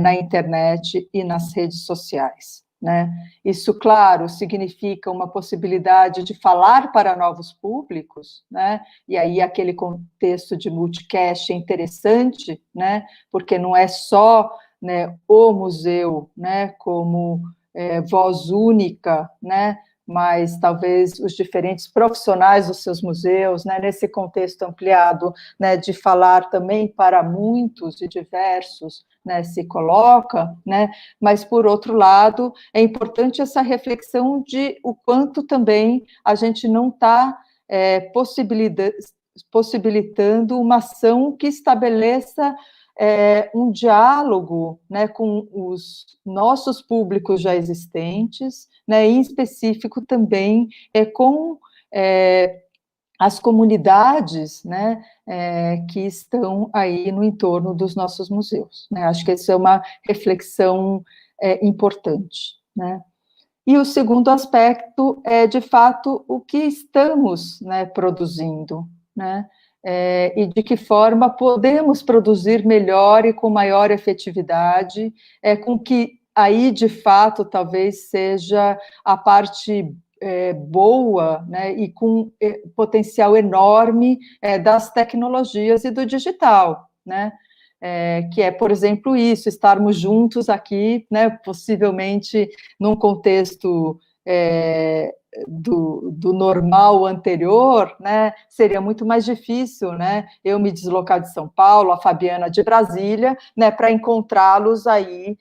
na internet e nas redes sociais, né? Isso, claro, significa uma possibilidade de falar para novos públicos, né? E aí aquele contexto de multicast é interessante, né? Porque não é só, né, o museu, né, como voz única, né, mas talvez os diferentes profissionais dos seus museus, né, nesse contexto ampliado, né, de falar também para muitos e diversos, né, se coloca, né, mas, por outro lado, é importante essa reflexão de o quanto também a gente não está possibilitando uma ação que estabeleça um diálogo, né, com os nossos públicos já existentes, né, em específico também com as comunidades, né, que estão aí no entorno dos nossos museus, né? Acho que essa é uma reflexão importante, né? E o segundo aspecto é, de fato, o que estamos, né, produzindo, né? E de que forma podemos produzir melhor e com maior efetividade, com que aí, de fato, talvez seja a parte boa, né, e com potencial enorme das tecnologias e do digital, né? Que é, por exemplo, isso, estarmos juntos aqui, né, possivelmente num contexto do normal anterior, né, seria muito mais difícil, né, eu me deslocar de São Paulo, a Fabiana de Brasília, né, para encontrá-los aí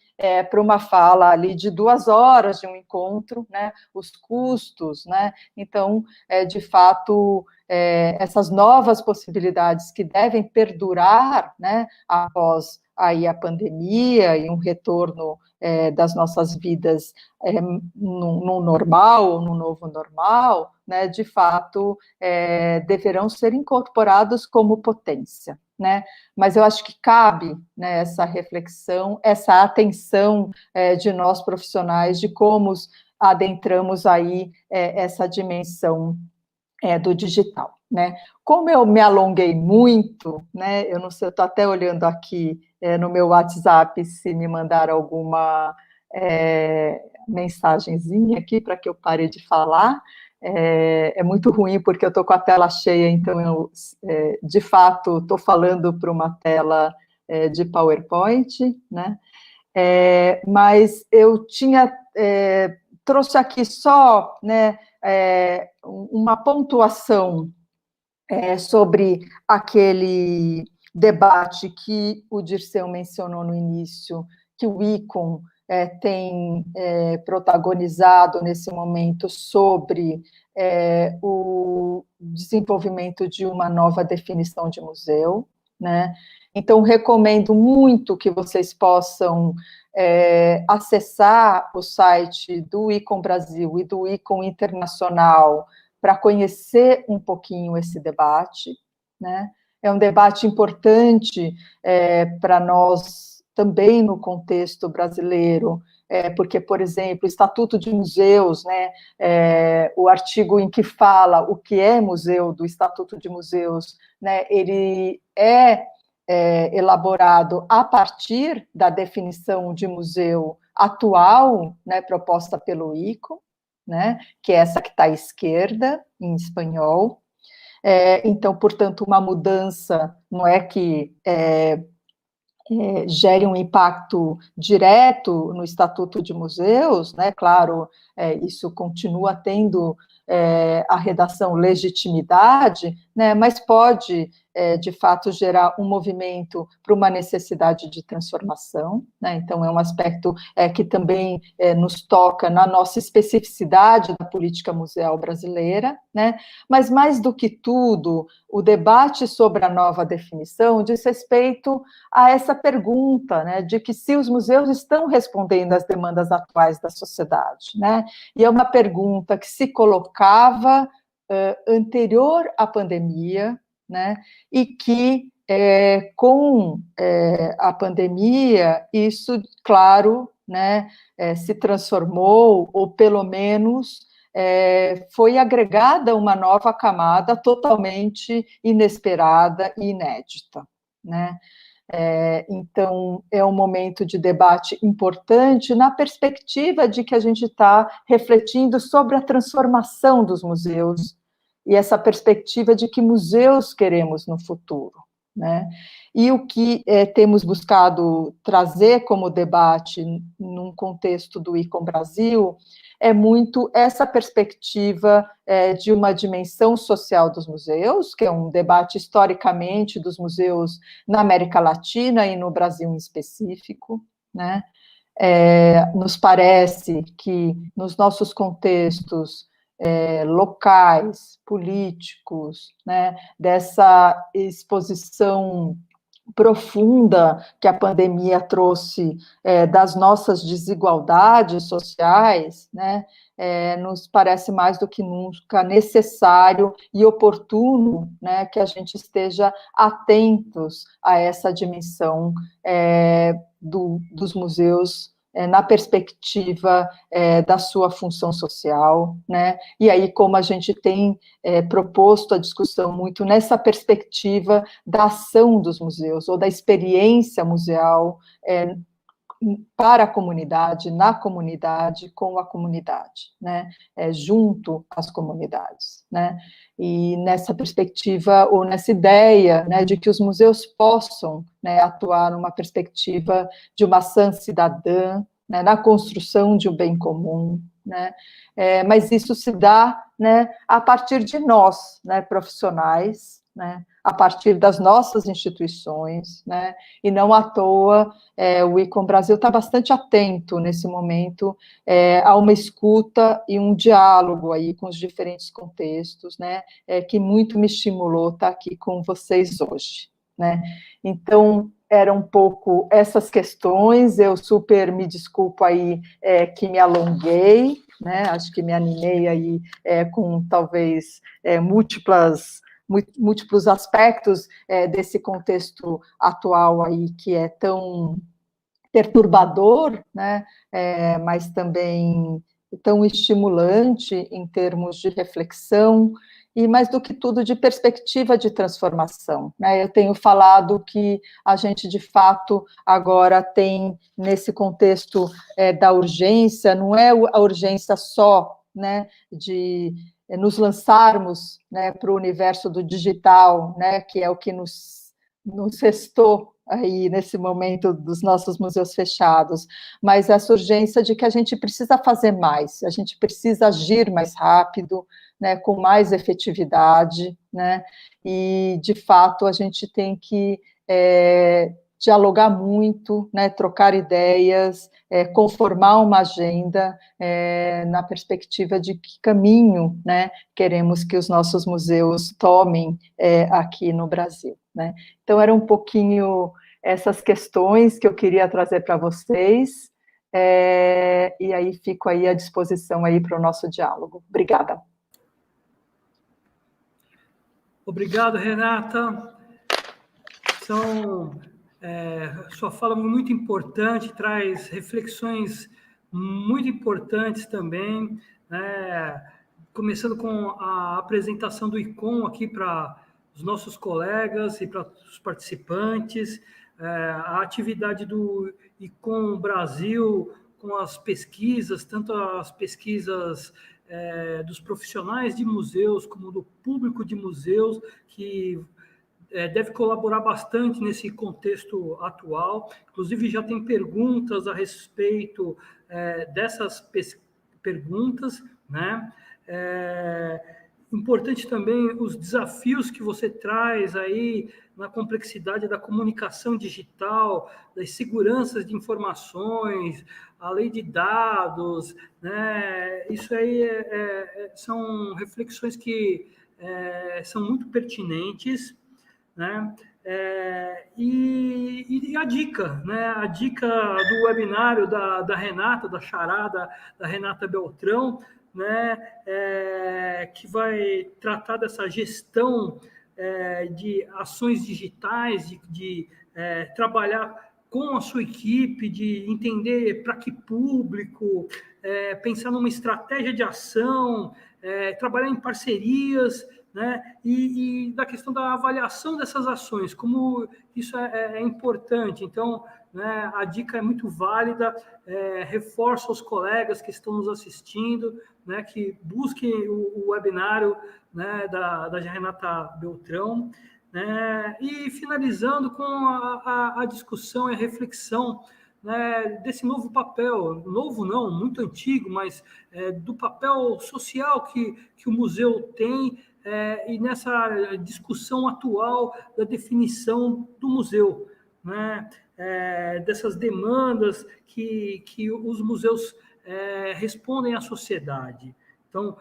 para uma fala ali de 2 horas de um encontro, né, os custos, né, então, de fato, essas novas possibilidades que devem perdurar, né, após aí a pandemia e um retorno das nossas vidas no normal, no novo normal, né, de fato, deverão ser incorporados como potência, né, mas eu acho que cabe, né, essa reflexão, essa atenção de nós profissionais, de como adentramos aí essa dimensão do digital, né. Como eu me alonguei muito, né, eu não sei, eu estou até olhando aqui no meu WhatsApp se me mandaram alguma mensagenzinha aqui para que eu pare de falar. É muito ruim porque eu estou com a tela cheia, então eu, de fato, estou falando para uma tela de PowerPoint, né? Mas eu trouxe aqui só, né, uma pontuação sobre aquele debate que o Dirceu mencionou no início, que o ICOM tem protagonizado nesse momento sobre o desenvolvimento de uma nova definição de museu, né? Então, recomendo muito que vocês possam acessar o site do ICOM Brasil e do ICOM Internacional para conhecer um pouquinho esse debate, né? É um debate importante para nós também no contexto brasileiro, porque, por exemplo, o Estatuto de Museus, né, o artigo em que fala o que é museu do Estatuto de Museus, né, ele elaborado a partir da definição de museu atual, né, proposta pelo ICOM, né, que é essa que está à esquerda, em espanhol. Então, portanto, uma mudança não é que gere um impacto direto no Estatuto de Museus, né? Claro, isso continua tendo a redação legitimidade, né? Mas pode, de fato, gerar um movimento para uma necessidade de transformação, né? Então, é um aspecto que também nos toca na nossa especificidade da política museal brasileira, né? Mas, mais do que tudo, o debate sobre a nova definição diz respeito a essa pergunta, né, de que se os museus estão respondendo às demandas atuais da sociedade, né, e é uma pergunta que se colocava anterior à pandemia, né, e que com a pandemia, isso, claro, né, se transformou, ou pelo menos foi agregada uma nova camada totalmente inesperada e inédita, né? Então, é um momento de debate importante na perspectiva de que a gente está refletindo sobre a transformação dos museus e essa perspectiva de que museus queremos no futuro, né? E o que temos buscado trazer como debate num num contexto do ICOM Brasil, é muito essa perspectiva de uma dimensão social dos museus, que é um debate historicamente dos museus na América Latina e no Brasil em específico, né? Nos parece que nos nossos contextos locais, políticos, né, dessa exposição profunda que a pandemia trouxe das nossas desigualdades sociais, né, nos parece mais do que nunca necessário e oportuno, né, que a gente esteja atentos a essa dimensão dos museus na perspectiva da sua função social, né? E aí, como a gente tem proposto a discussão muito nessa perspectiva da ação dos museus, ou da experiência museal para a comunidade, na comunidade, com a comunidade, né? Junto às comunidades, né? E nessa perspectiva, ou nessa ideia, né, de que os museus possam, né, atuar numa perspectiva de uma ação cidadã, né, na construção de um bem comum, né? Mas isso se dá, né, a partir de nós, né, profissionais, né, a partir das nossas instituições, né, e não à toa o ICOM Brasil está bastante atento nesse momento a uma escuta e um diálogo aí com os diferentes contextos, né, que muito me estimulou estar aqui com vocês hoje, né. Então, eram um pouco essas questões, eu super me desculpo aí que me alonguei, né, acho que me animei aí com talvez múltiplos aspectos desse contexto atual aí que é tão perturbador, né, mas também tão estimulante em termos de reflexão e, mais do que tudo, de perspectiva de transformação, né? Eu tenho falado que a gente, de fato, agora tem, nesse contexto da urgência, não é a urgência só, né, de nos lançarmos, né, para o universo do digital, né, que é o que nos restou aí nesse momento dos nossos museus fechados, mas essa urgência de que a gente precisa fazer mais, a gente precisa agir mais rápido, né, com mais efetividade, né, e, de fato, a gente tem que dialogar muito, né, trocar ideias, conformar uma agenda na perspectiva de que caminho, né, queremos que os nossos museus tomem aqui no Brasil, né. Então, era um pouquinho essas questões que eu queria trazer para vocês, e aí fico aí à disposição aí para o nosso diálogo. Obrigada. Obrigado, Renata. Sua fala é muito importante, traz reflexões muito importantes também, né? Começando com a apresentação do ICOM aqui para os nossos colegas e para os participantes, a atividade do ICOM Brasil com as pesquisas, tanto as pesquisas dos profissionais de museus como do público de museus, que deve colaborar bastante nesse contexto atual. Inclusive, já tem perguntas a respeito dessas perguntas, né? Importante também os desafios que você traz aí na complexidade da comunicação digital, das seguranças de informações, a lei de dados, né? Isso aí são reflexões que são muito pertinentes, né? E a dica, né? A dica do webinário da Renata, da charada da Renata Beltrão, né? Que vai tratar dessa gestão de ações digitais, de trabalhar com a sua equipe, de entender para que público, pensar numa estratégia de ação, trabalhar em parcerias, né? E da questão da avaliação dessas ações, como isso é importante. Então, né, a dica é muito válida, reforço aos colegas que estão nos assistindo, né, que busquem o webinário, né, da Renata Beltrão, né? E finalizando com a discussão e a reflexão, né, desse novo papel, novo não, muito antigo, mas do papel social que o museu tem, e nessa discussão atual da definição do museu, né, dessas demandas que os museus respondem à sociedade. Então,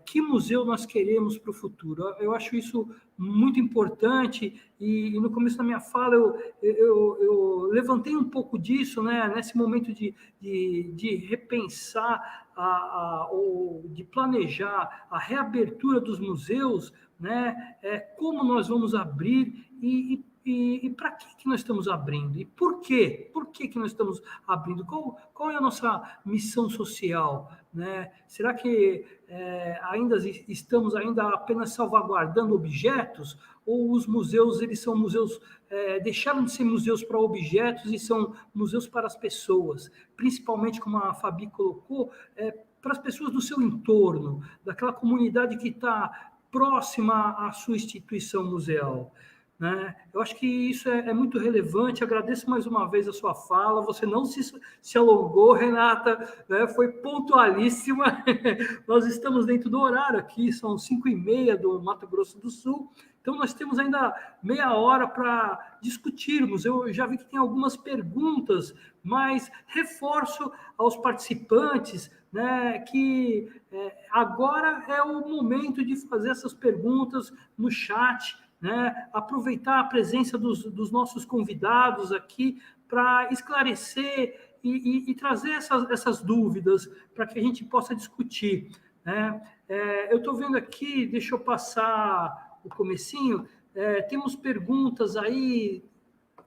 que museu nós queremos para o futuro? Eu acho isso muito importante, e no começo da minha fala eu levantei um pouco disso, né, nesse momento de repensar, ou de planejar a reabertura dos museus, né, como nós vamos abrir e para que nós estamos abrindo? E por quê? Por que nós estamos abrindo? Qual é a nossa missão social? Né? Será que estamos ainda apenas salvaguardando objetos? Ou os museus, eles são museus, deixaram de ser museus para objetos e são museus para as pessoas? Principalmente, como a Fabi colocou, para as pessoas do seu entorno, daquela comunidade que está próxima à sua instituição museal. Né? Eu acho que isso é muito relevante. Agradeço mais uma vez a sua fala. Você não se alongou, Renata, né? Foi pontualíssima. Nós estamos dentro do horário aqui, são 5h30 do Mato Grosso do Sul. Então, nós temos ainda meia hora para discutirmos. Eu já vi que tem algumas perguntas, mas reforço aos participantes, né, que agora é o momento de fazer essas perguntas no chat, né, aproveitar a presença dos nossos convidados aqui para esclarecer e trazer essas dúvidas para que a gente possa discutir. Né? Eu estou vendo aqui, deixa eu passar o comecinho, temos perguntas aí.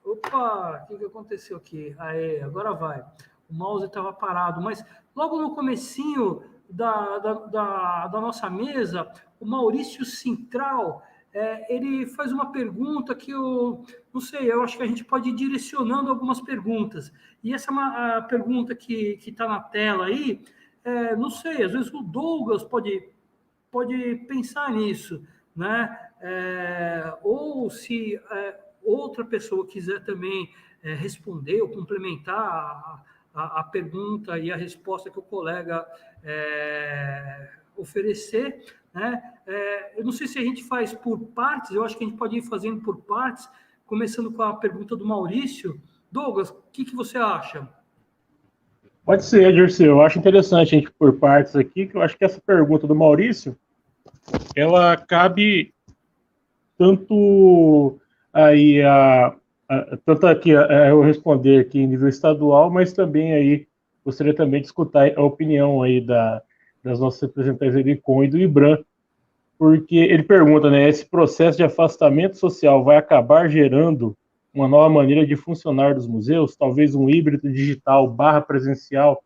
Opa, o que aconteceu aqui? Agora vai. O mouse estava parado, mas logo no comecinho da nossa mesa, o Maurício Central, ele faz uma pergunta que eu não sei, eu acho que a gente pode ir direcionando algumas perguntas. E essa é uma pergunta que está na tela aí, não sei, às vezes o Douglas pode pensar nisso, né? Ou se outra pessoa quiser também responder ou complementar a pergunta e a resposta que o colega oferecer, né? Eu não sei se a gente faz por partes, eu acho que a gente pode ir fazendo por partes, começando com a pergunta do Maurício. Douglas, o que você acha? Pode ser, Dirceu. Eu acho interessante a gente ir por partes aqui, que eu acho que essa pergunta do Maurício, ela cabe tanto aí tanto aqui eu responder aqui em nível estadual, mas também aí gostaria também de escutar a opinião aí das nossas representantes do ICOM e do IBRAM, porque ele pergunta, né, esse processo de afastamento social vai acabar gerando uma nova maneira de funcionar dos museus, talvez um híbrido digital / presencial?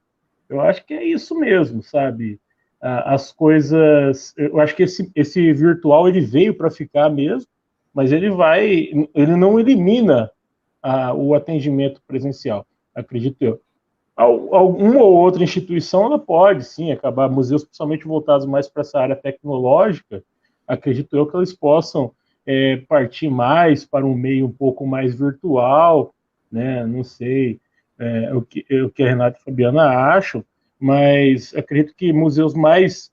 Eu acho que é isso mesmo, sabe? As coisas, eu acho que esse virtual ele veio para ficar mesmo, mas ele não elimina o atendimento presencial, acredito eu. Uma ou outra instituição, ela pode, sim, acabar, museus principalmente voltados mais para essa área tecnológica, acredito eu que eles possam partir mais para um meio um pouco mais virtual, né? Não sei o que a Renata e a Fabiana acham, mas acredito que museus mais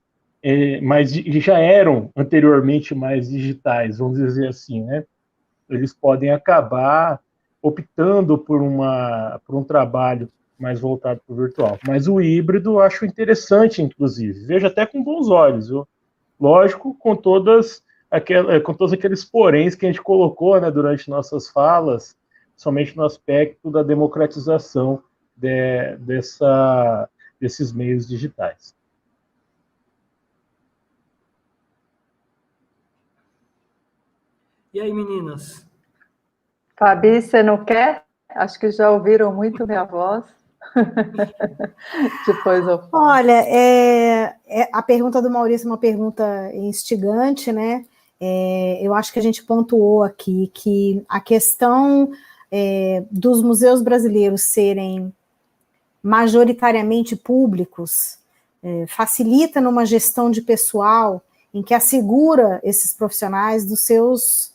já eram anteriormente mais digitais, vamos dizer assim, né? Eles podem acabar optando por um trabalho mais voltado para o virtual. Mas o híbrido eu acho interessante, inclusive. Vejo até com bons olhos, viu? Lógico, com todos aqueles poréns que a gente colocou, né, durante nossas falas, somente no aspecto da democratização desses meios digitais. E aí, meninas? Fabi, você não quer? Acho que já ouviram muito minha voz. Depois eu falo. Olha, a pergunta do Maurício é uma pergunta instigante, né? Eu acho que a gente pontuou aqui que a questão dos museus brasileiros serem majoritariamente públicos facilita numa gestão de pessoal em que assegura esses profissionais dos seus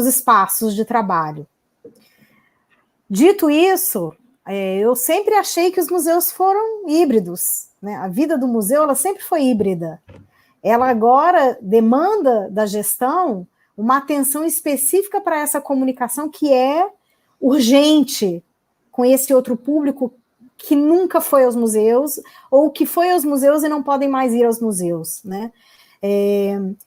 espaços de trabalho. Dito isso, Eu sempre achei que os museus foram híbridos, né? A vida do museu, ela sempre foi híbrida. Ela agora demanda da gestão uma atenção específica para essa comunicação que é urgente com esse outro público que nunca foi aos museus, ou que foi aos museus e não podem mais ir aos museus, né?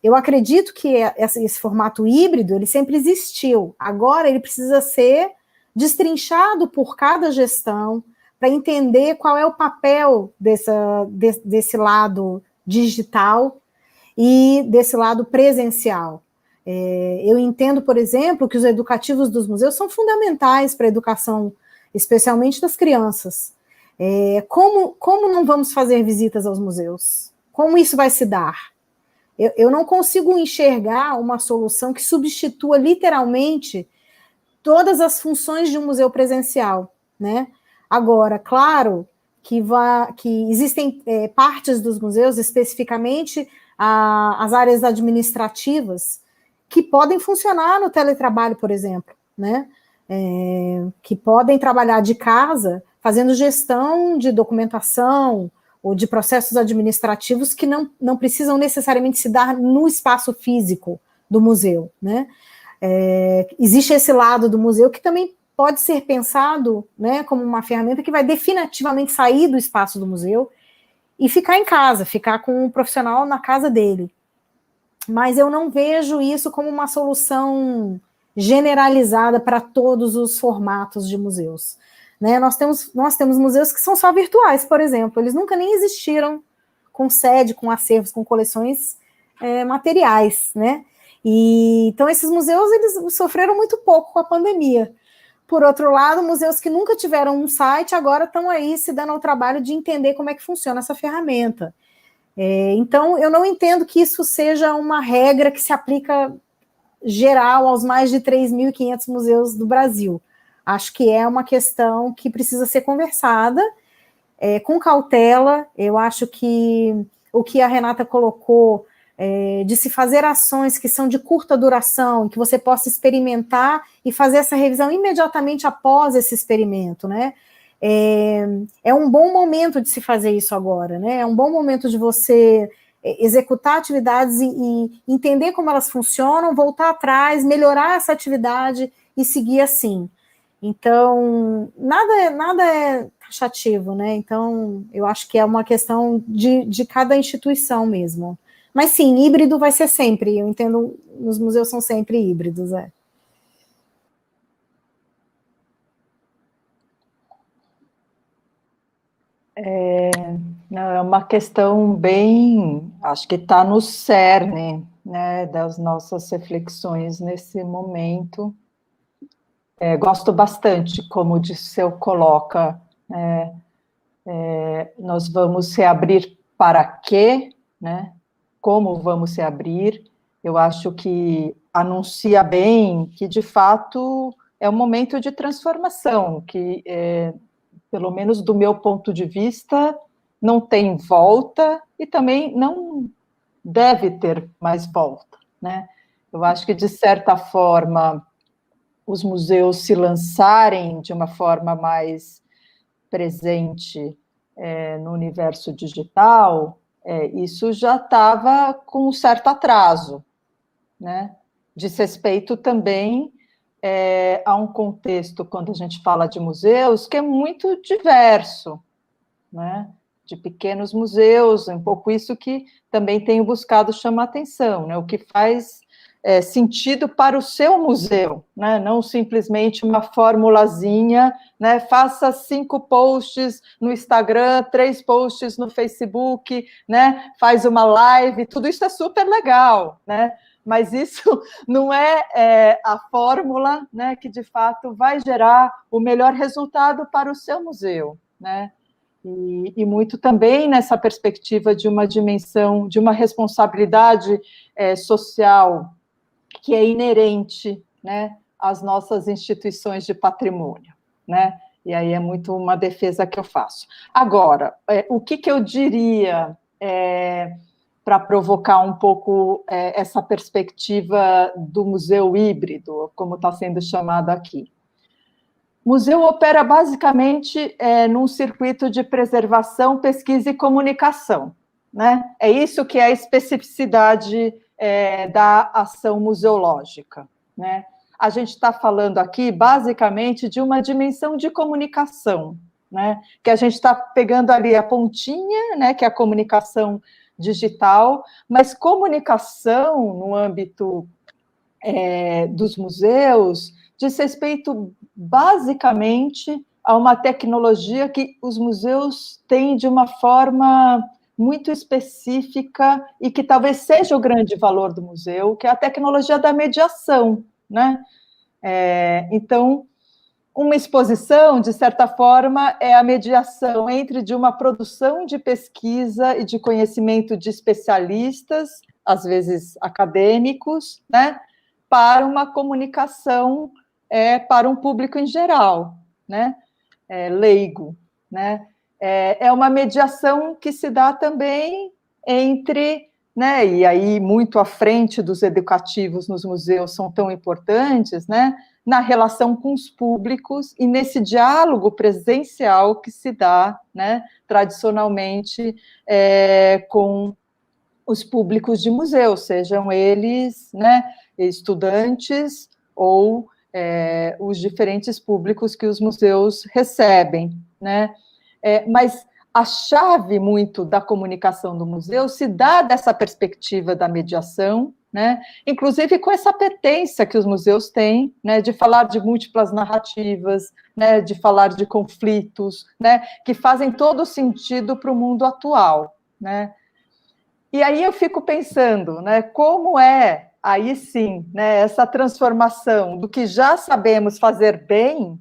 Eu acredito que esse formato híbrido, ele sempre existiu. Agora ele precisa ser destrinchado por cada gestão para entender qual é o papel desse lado digital e desse lado presencial. Eu entendo, por exemplo, que os educativos dos museus são fundamentais para a educação, especialmente das crianças. Como não vamos fazer visitas aos museus? Como isso vai se dar? Eu não consigo enxergar uma solução que substitua literalmente todas as funções de um museu presencial, né? Agora, claro que existem partes dos museus, especificamente as áreas administrativas, que podem funcionar no teletrabalho, por exemplo, né? Que podem trabalhar de casa, fazendo gestão de documentação ou de processos administrativos que não precisam necessariamente se dar no espaço físico do museu, né? Existe esse lado do museu que também pode ser pensado, né, como uma ferramenta que vai definitivamente sair do espaço do museu e ficar em casa, ficar com um profissional na casa dele. Mas eu não vejo isso como uma solução generalizada para todos os formatos de museus. Né? Nós temos museus que são só virtuais, por exemplo, eles nunca nem existiram com sede, com acervos, com coleções materiais, né? Então, esses museus, eles sofreram muito pouco com a pandemia. Por outro lado, museus que nunca tiveram um site, agora estão aí se dando ao trabalho de entender como é que funciona essa ferramenta. Então, eu não entendo que isso seja uma regra que se aplica geral aos mais de 3.500 museus do Brasil. Acho que é uma questão que precisa ser conversada com cautela. Eu acho que o que a Renata colocou de se fazer ações que são de curta duração, que você possa experimentar e fazer essa revisão imediatamente após esse experimento, né? É um bom momento de se fazer isso agora, né? É um bom momento de você executar atividades e entender como elas funcionam, voltar atrás, melhorar essa atividade e seguir assim. Então, nada é taxativo, né? Então, eu acho que é uma questão de cada instituição mesmo. Mas sim, híbrido vai ser sempre, eu entendo, os museus são sempre híbridos, É uma questão bem, acho que está no cerne, né, das nossas reflexões nesse momento. Gosto bastante como o Dirceu coloca, nós vamos reabrir para quê, né? Como vamos reabrir? Eu acho que anuncia bem que, de fato, é um momento de transformação, que, pelo menos do meu ponto de vista, não tem volta e também não deve ter mais volta, né? Eu acho que, de certa forma, os museus se lançarem de uma forma mais presente no universo digital, isso já estava com um certo atraso, né? Diz respeito também a um contexto, quando a gente fala de museus, que é muito diverso, né? De pequenos museus, um pouco isso que também tenho buscado chamar atenção, né? O que faz sentido para o seu museu, né? Não simplesmente uma formulazinha, né? Faça 5 posts no Instagram, 3 posts no Facebook, né? Faz uma live, tudo isso é super legal, né? Mas isso não é a fórmula, né, que de fato vai gerar o melhor resultado para o seu museu, né? E muito também nessa perspectiva de uma dimensão, de uma responsabilidade social que é inerente, né, às nossas instituições de patrimônio, né? E aí é muito uma defesa que eu faço. Agora, o que eu diria para provocar um pouco essa perspectiva do museu híbrido, como está sendo chamado aqui? museu opera basicamente num circuito de preservação, pesquisa e comunicação, né? É isso que é a especificidade da ação museológica, né? A gente está falando aqui, basicamente, de uma dimensão de comunicação, né? Que a gente está pegando ali a pontinha, né? Que é a comunicação digital, mas comunicação no âmbito dos museus diz respeito, basicamente, a uma tecnologia que os museus têm de uma forma muito específica e que talvez seja o grande valor do museu, que é a tecnologia da mediação, né? Então, uma exposição, de certa forma, é a mediação entre de uma produção de pesquisa e de conhecimento de especialistas, às vezes acadêmicos, né, para uma comunicação para um público em geral, né, leigo, né. É uma mediação que se dá também entre, né, e aí muito à frente dos educativos nos museus são tão importantes, né, na relação com os públicos e nesse diálogo presencial que se dá, né, tradicionalmente, com os públicos de museu, sejam eles, né, estudantes ou os diferentes públicos que os museus recebem, né? Mas a chave muito da comunicação do museu se dá dessa perspectiva da mediação, né? Inclusive com essa apetência que os museus têm, né, de falar de múltiplas narrativas, né, de falar de conflitos, né, que fazem todo sentido para o mundo atual, né? E aí eu fico pensando, né, como aí sim, né, essa transformação do que já sabemos fazer bem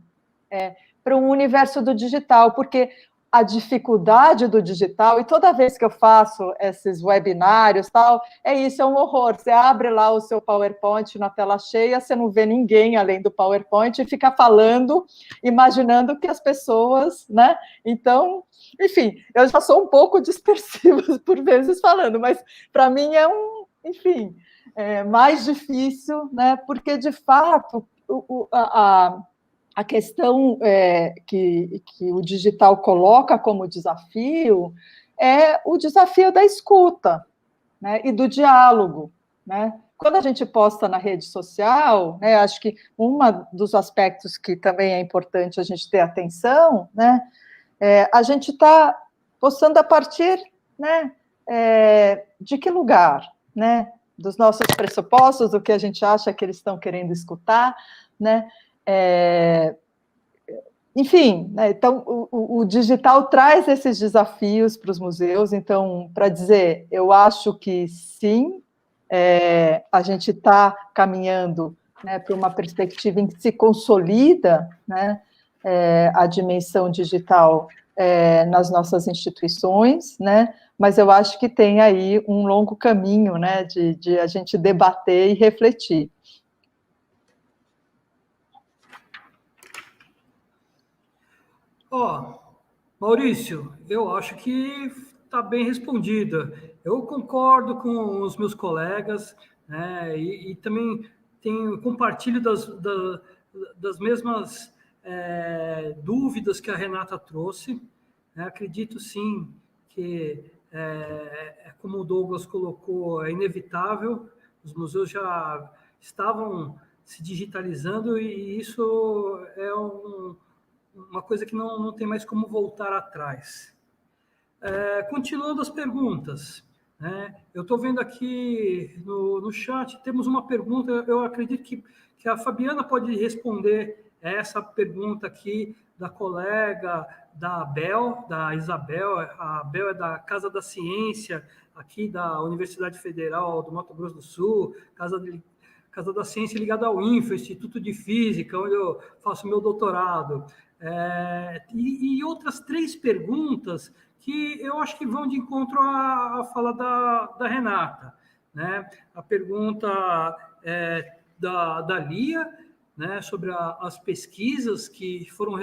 para um universo do digital, porque a dificuldade do digital, e toda vez que eu faço esses webinários, tal, é um horror. Você abre lá o seu PowerPoint na tela cheia, você não vê ninguém além do PowerPoint e fica falando, imaginando que as pessoas, né? Então, enfim, eu já sou um pouco dispersiva por vezes falando, mas para mim enfim, mais difícil, né? Porque, de fato, a questão que o digital coloca como desafio é o desafio da escuta, né, e do diálogo, né? Quando a gente posta na rede social, né, acho que um dos aspectos que também é importante a gente ter atenção, né, a gente está postando a partir, né, de que lugar, né? Dos nossos pressupostos, do que a gente acha que eles estão querendo escutar, né? Enfim, né, então o digital traz esses desafios para os museus. Então, para dizer, eu acho que sim, a gente está caminhando, né, para uma perspectiva em que se consolida, né, a dimensão digital nas nossas instituições, né, mas eu acho que tem aí um longo caminho, né, de a gente debater e refletir. Maurício, eu acho que está bem respondida. Eu concordo com os meus colegas, né, e também compartilho das mesmas dúvidas que a Renata trouxe. Né? Acredito sim que, como o Douglas colocou, é inevitável. Os museus já estavam se digitalizando e isso é uma coisa que não tem mais como voltar atrás. Continuando as perguntas, né? Eu estou vendo aqui no chat, temos uma pergunta, eu acredito que a Fabiana pode responder essa pergunta aqui da colega da Abel, da Isabel. A Abel é da Casa da Ciência, aqui da Universidade Federal do Mato Grosso do Sul, Casa da Ciência ligada ao INFA, Instituto de Física, onde eu faço meu doutorado. E outras 3 perguntas que eu acho que vão de encontro à fala da Renata. Né? A pergunta da Lia, né, sobre as pesquisas que foram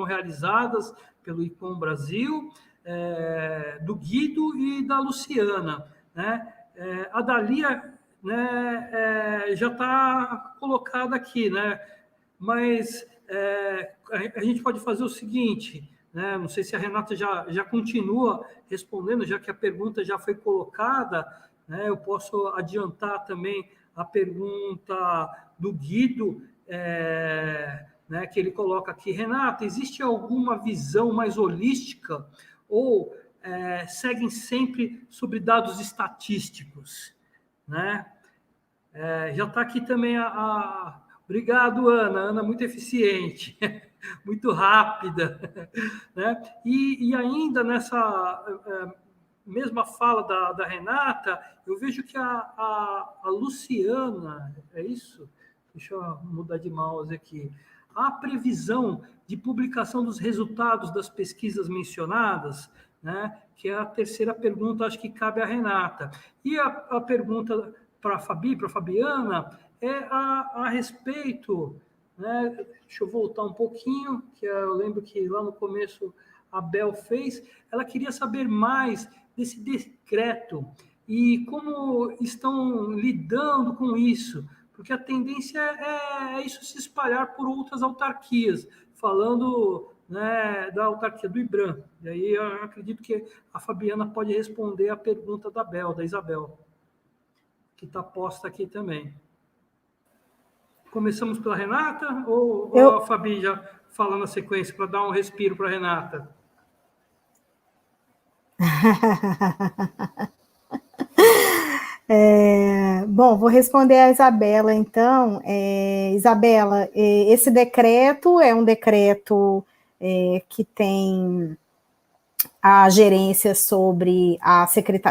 realizadas pelo ICOM Brasil, do Guido e da Luciana. Né? A da Lia, né, já está colocada aqui, né? mas a gente pode fazer o seguinte, né? Não sei se a Renata já continua respondendo, já que a pergunta já foi colocada, né? Eu posso adiantar também a pergunta do Guido, né, que ele coloca aqui. Renata, existe alguma visão mais holística ou seguem sempre sobre dados estatísticos, né? Já está aqui também Obrigado, Ana. Ana muito eficiente, muito rápida, né? E ainda nessa mesma fala da Renata, eu vejo que a Luciana, é isso? Deixa eu mudar de mouse aqui. A previsão de publicação dos resultados das pesquisas mencionadas, né? Que é a terceira pergunta, acho que cabe à Renata. E a pergunta para a Fabiana, a respeito, né? Deixa eu voltar um pouquinho, que eu lembro que lá no começo a Bel fez, ela queria saber mais desse decreto e como estão lidando com isso, porque a tendência é isso se espalhar por outras autarquias, falando, né, da autarquia do IBRAM. E aí eu acredito que a Fabiana pode responder a pergunta da Isabel, que está posta aqui também. Começamos pela Renata ou a Fabi já fala na sequência para dar um respiro para a Renata? Bom, vou responder a Isabela, então. Isabela, esse decreto é um decreto que tem a gerência sobre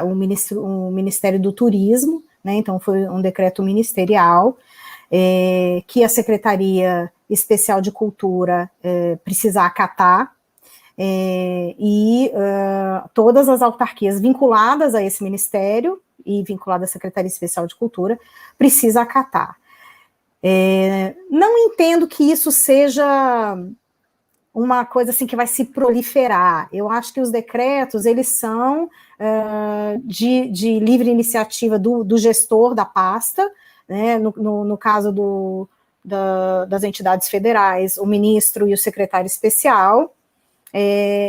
o Ministério do Turismo, né? Então, foi um decreto ministerial, que a Secretaria Especial de Cultura precisa acatar, e todas as autarquias vinculadas a esse ministério e vinculadas à Secretaria Especial de Cultura precisa acatar. Não entendo que isso seja uma coisa assim que vai se proliferar. Eu acho que os decretos, eles são de livre iniciativa do gestor da pasta, né? No caso das entidades federais, o ministro e o secretário especial.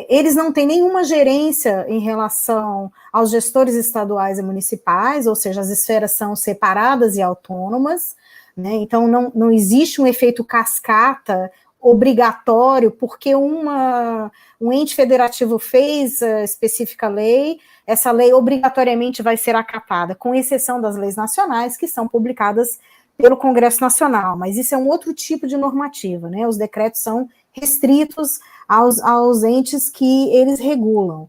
Eles não têm nenhuma gerência em relação aos gestores estaduais e municipais, ou seja, as esferas são separadas e autônomas, né? Então não existe um efeito cascata obrigatório, porque um ente federativo fez a específica lei, essa lei obrigatoriamente vai ser acatada, com exceção das leis nacionais, que são publicadas pelo Congresso Nacional, mas isso é um outro tipo de normativa, né? Os decretos são restritos aos entes que eles regulam.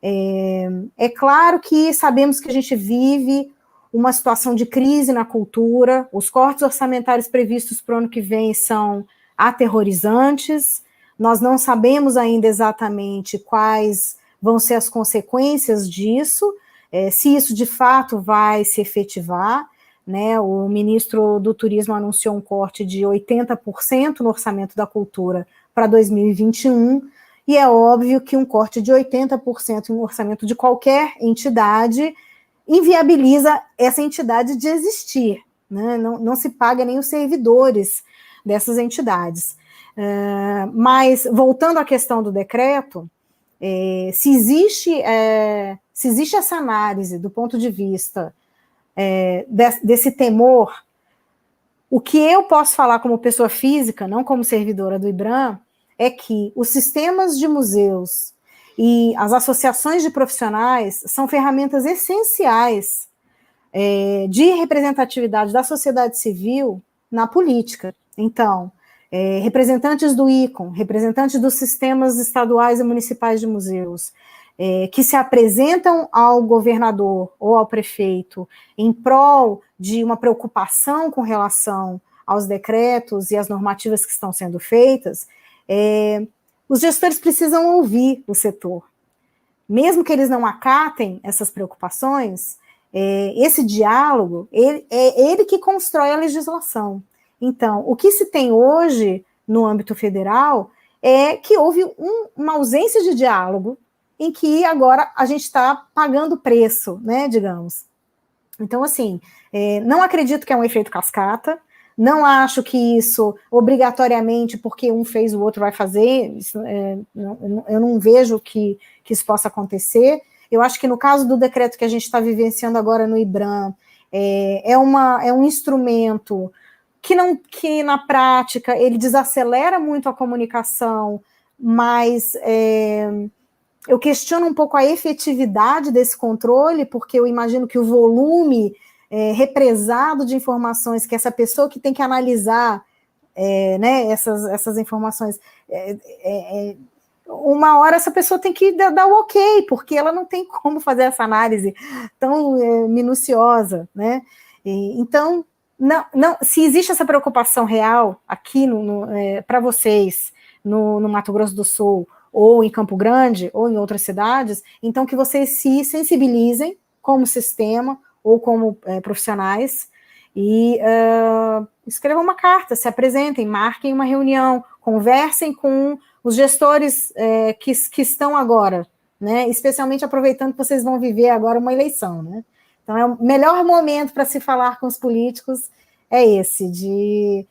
É claro que sabemos que a gente vive uma situação de crise na cultura, os cortes orçamentários previstos para o ano que vem são aterrorizantes, nós não sabemos ainda exatamente quais vão ser as consequências disso, se isso de fato vai se efetivar, né? O ministro do Turismo anunciou um corte de 80% no orçamento da cultura para 2021, e é óbvio que um corte de 80% no orçamento de qualquer entidade inviabiliza essa entidade de existir, né? Não se paga nem os servidores dessas entidades. Mas, voltando à questão do decreto, se existe essa análise do ponto de vista desse temor, o que eu posso falar como pessoa física, não como servidora do IBRAM, é que os sistemas de museus e as associações de profissionais são ferramentas essenciais de representatividade da sociedade civil na política. Então, representantes do ICOM, representantes dos sistemas estaduais e municipais de museus, que se apresentam ao governador ou ao prefeito em prol de uma preocupação com relação aos decretos e às normativas que estão sendo feitas, os gestores precisam ouvir o setor. Mesmo que eles não acatem essas preocupações, esse diálogo, é ele que constrói a legislação. Então, o que se tem hoje no âmbito federal é que houve uma ausência de diálogo em que agora a gente está pagando preço, né, digamos. Então, assim, não acredito que é um efeito cascata, Não acho que isso, obrigatoriamente, porque um fez, o outro vai fazer, eu não vejo que isso possa acontecer. Eu acho que no caso do decreto que a gente está vivenciando agora no IBRAM, é um instrumento que na prática ele desacelera muito a comunicação, mas eu questiono um pouco a efetividade desse controle, porque eu imagino que o volume represado de informações que essa pessoa que tem que analisar né, essas informações, uma hora essa pessoa tem que dar o ok, porque ela não tem como fazer essa análise tão minuciosa, né? Então, não, se existe essa preocupação real aqui para vocês no Mato Grosso do Sul, ou em Campo Grande, ou em outras cidades, então que vocês se sensibilizem como sistema, ou como profissionais, e escrevam uma carta, se apresentem, marquem uma reunião, conversem com os gestores que estão agora, né, especialmente aproveitando que vocês vão viver agora uma eleição, né? Então, o melhor momento para se falar com os políticos é esse, de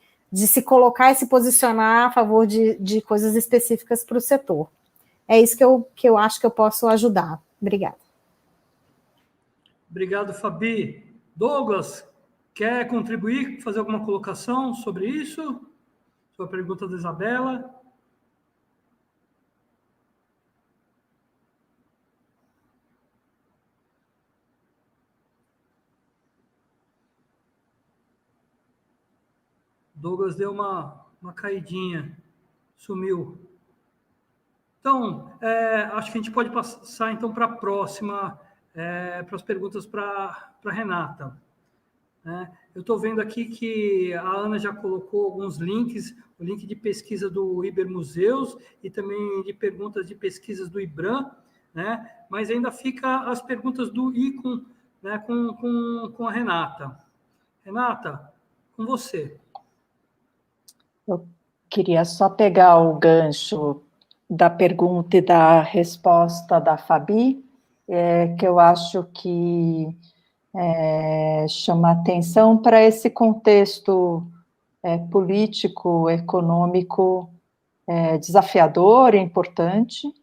se colocar e se posicionar a favor de coisas específicas para o setor. É isso que eu acho que eu posso ajudar. Obrigada. Obrigado, Fabi. Douglas, quer contribuir, fazer alguma colocação sobre isso? Sobre a pergunta da Isabela? Douglas deu uma caidinha, sumiu. Então, acho que a gente pode passar então para a próxima, para as perguntas para a Renata. Eu estou vendo aqui que a Ana já colocou alguns links, o link de pesquisa do Ibermuseus e também de perguntas de pesquisas do IBRAM, né? Mas ainda fica as perguntas do ICOM, né, com a Renata. Renata, com você. Eu queria só pegar o gancho da pergunta e da resposta da Fabi, que eu acho que chama atenção para esse contexto político, econômico desafiador e importante.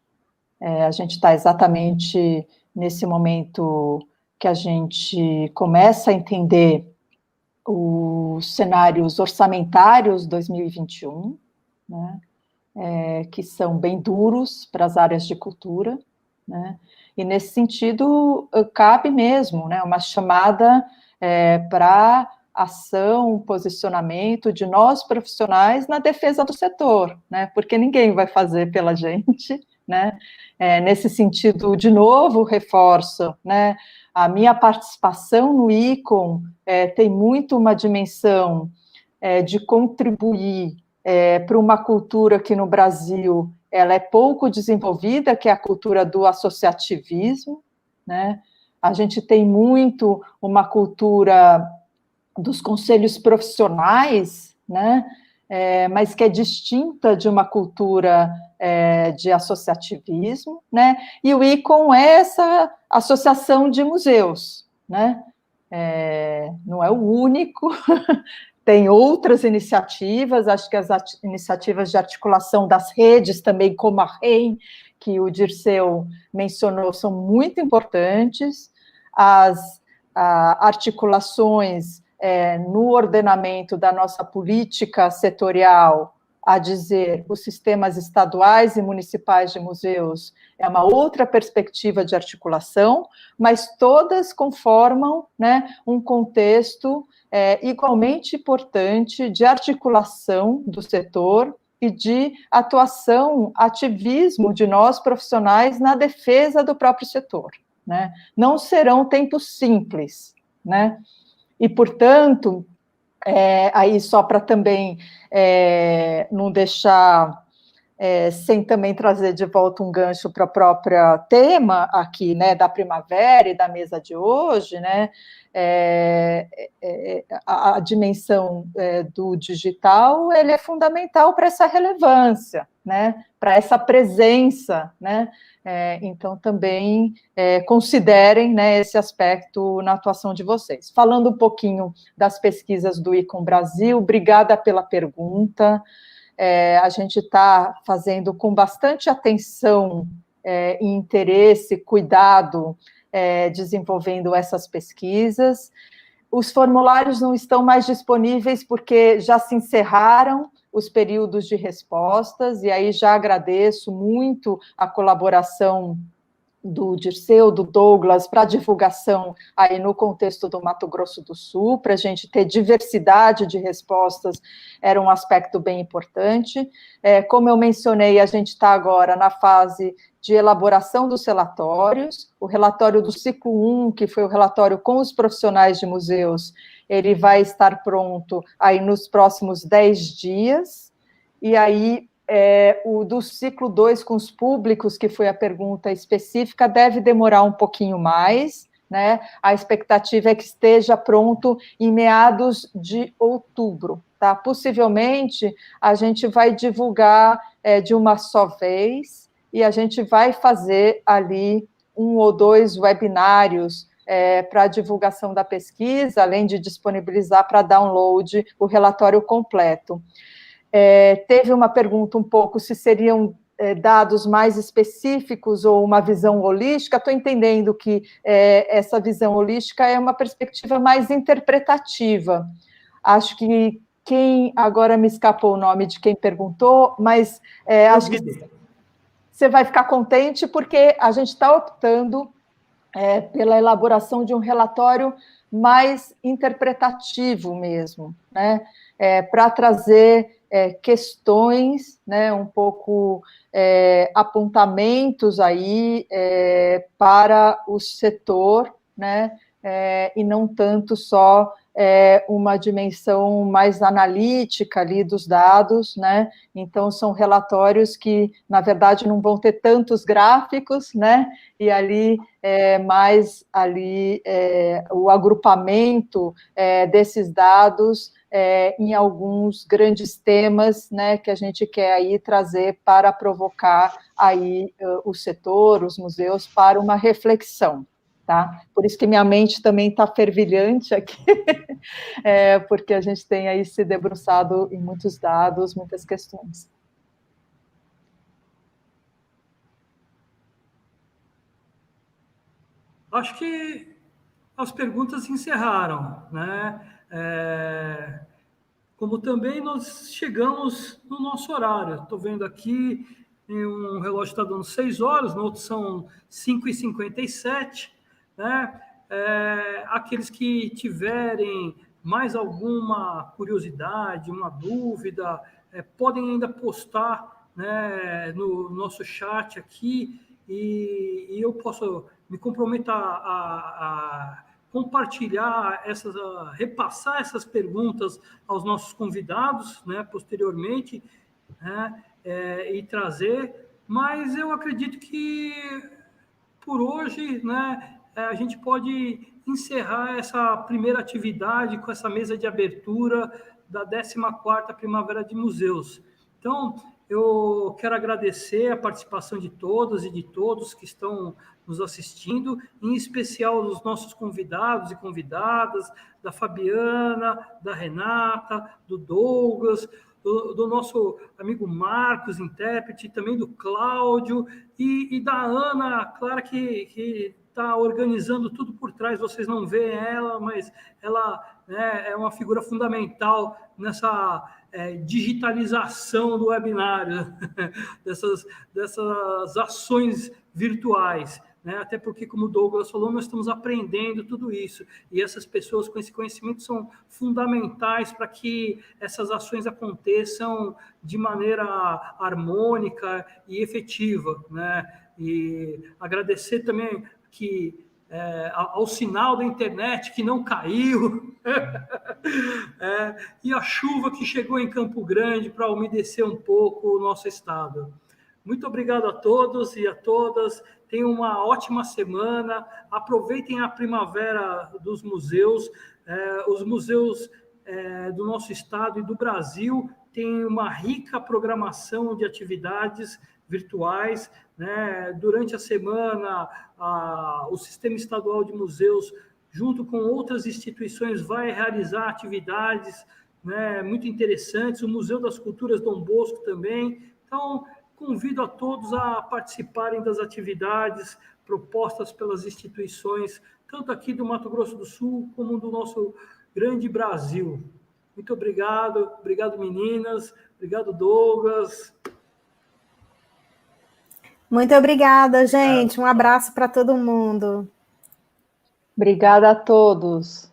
A gente está exatamente nesse momento que a gente começa a entender os cenários orçamentários 2021, né, que são bem duros para as áreas de cultura, né, e nesse sentido cabe mesmo, né, uma chamada para ação, posicionamento de nós profissionais na defesa do setor, né, porque ninguém vai fazer pela gente, né, nesse sentido, de novo, reforço, né, a minha participação no ICOM tem muito uma dimensão de contribuir para uma cultura que no Brasil ela é pouco desenvolvida, que é a cultura do associativismo, né? A gente tem muito uma cultura dos conselhos profissionais, né? Mas que é distinta de uma cultura de associativismo, né? E o ICOM é essa associação de museus, né? Não é o único, tem outras iniciativas, acho que as iniciativas de articulação das redes também, como a REM, que o Dirceu mencionou, são muito importantes, as articulações no ordenamento da nossa política setorial, a dizer, os sistemas estaduais e municipais de museus, é uma outra perspectiva de articulação, mas todas conformam, né, um contexto igualmente importante de articulação do setor e de atuação, ativismo de nós profissionais na defesa do próprio setor, né? Não serão tempos simples, né? E, portanto, aí só para também não deixar sem também trazer de volta um gancho para o próprio tema aqui, né, da primavera e da mesa de hoje, né, a dimensão do digital, ele é fundamental para essa relevância, né, para essa presença, né, então também considerem, né, esse aspecto na atuação de vocês. Falando um pouquinho das pesquisas do ICOM Brasil, obrigada pela pergunta. A gente está fazendo com bastante atenção e interesse, cuidado, desenvolvendo essas pesquisas. Os formulários não estão mais disponíveis porque já se encerraram os períodos de respostas, e aí já agradeço muito a colaboração do Dirceu, do Douglas, para divulgação aí no contexto do Mato Grosso do Sul, para a gente ter diversidade de respostas, era um aspecto bem importante. Como eu mencionei, a gente está agora na fase de elaboração dos relatórios, o relatório do ciclo 1, que foi o relatório com os profissionais de museus, ele vai estar pronto aí nos próximos 10 dias, e aí o do ciclo 2 com os públicos, que foi a pergunta específica, deve demorar um pouquinho mais, né? A expectativa é que esteja pronto em meados de outubro, tá? Possivelmente, a gente vai divulgar de uma só vez, e a gente vai fazer ali 1 ou 2 webinários para a divulgação da pesquisa, além de disponibilizar para download o relatório completo. Teve uma pergunta um pouco se seriam dados mais específicos ou uma visão holística. Estou entendendo que essa visão holística é uma perspectiva mais interpretativa. Acho que agora me escapou o nome de quem perguntou, mas acho que você vai ficar contente porque a gente está optando pela elaboração de um relatório mais interpretativo mesmo, né? Para trazer questões, né, um pouco apontamentos aí para o setor, né, e não tanto só uma dimensão mais analítica ali dos dados, né? Então são relatórios que, na verdade, não vão ter tantos gráficos, né? E ali mais ali o agrupamento desses dados em alguns grandes temas, né, que a gente quer aí trazer para provocar aí o setor, os museus, para uma reflexão, tá? Por isso que minha mente também está fervilhante aqui, porque a gente tem aí se debruçado em muitos dados, muitas questões. Acho que as perguntas encerraram, né? Como também nós chegamos no nosso horário. Estou vendo aqui, um relógio está dando 6 horas, no outro são 5h57, né? Aqueles que tiverem mais alguma curiosidade, uma dúvida, podem ainda postar, né, no nosso chat aqui, e eu posso me comprometer a compartilhar repassar essas perguntas aos nossos convidados, né, posteriormente, né, e trazer. Mas eu acredito que por hoje, né, a gente pode encerrar essa primeira atividade com essa mesa de abertura da 14ª Primavera de Museus. Então, eu quero agradecer a participação de todas e de todos que estão nos assistindo, em especial os nossos convidados e convidadas, da Fabiana, da Renata, do Douglas, do nosso amigo Marcos, intérprete, também do Cláudio, e da Ana Clara, que está organizando tudo por trás. Vocês não veem ela, mas ela, né, é uma figura fundamental nessa digitalização do webinário, dessas ações virtuais, né? Até porque, como o Douglas falou, nós estamos aprendendo tudo isso, e essas pessoas com esse conhecimento são fundamentais para que essas ações aconteçam de maneira harmônica e efetiva, né? E agradecer também que ao sinal da internet que não caiu, e a chuva que chegou em Campo Grande para umedecer um pouco o nosso estado. Muito obrigado a todos e a todas. Tenham uma ótima semana. Aproveitem a primavera dos museus. Os museus do nosso estado e do Brasil têm uma rica programação de atividades virtuais, né? Durante a semana, o Sistema Estadual de Museus, junto com outras instituições, vai realizar atividades, né, muito interessantes. O Museu das Culturas Dom Bosco também. Então, convido a todos a participarem das atividades propostas pelas instituições, tanto aqui do Mato Grosso do Sul, como do nosso grande Brasil. Muito obrigado. Obrigado, meninas. Obrigado, Douglas. Muito obrigada, gente. Um abraço para todo mundo. Obrigada a todos.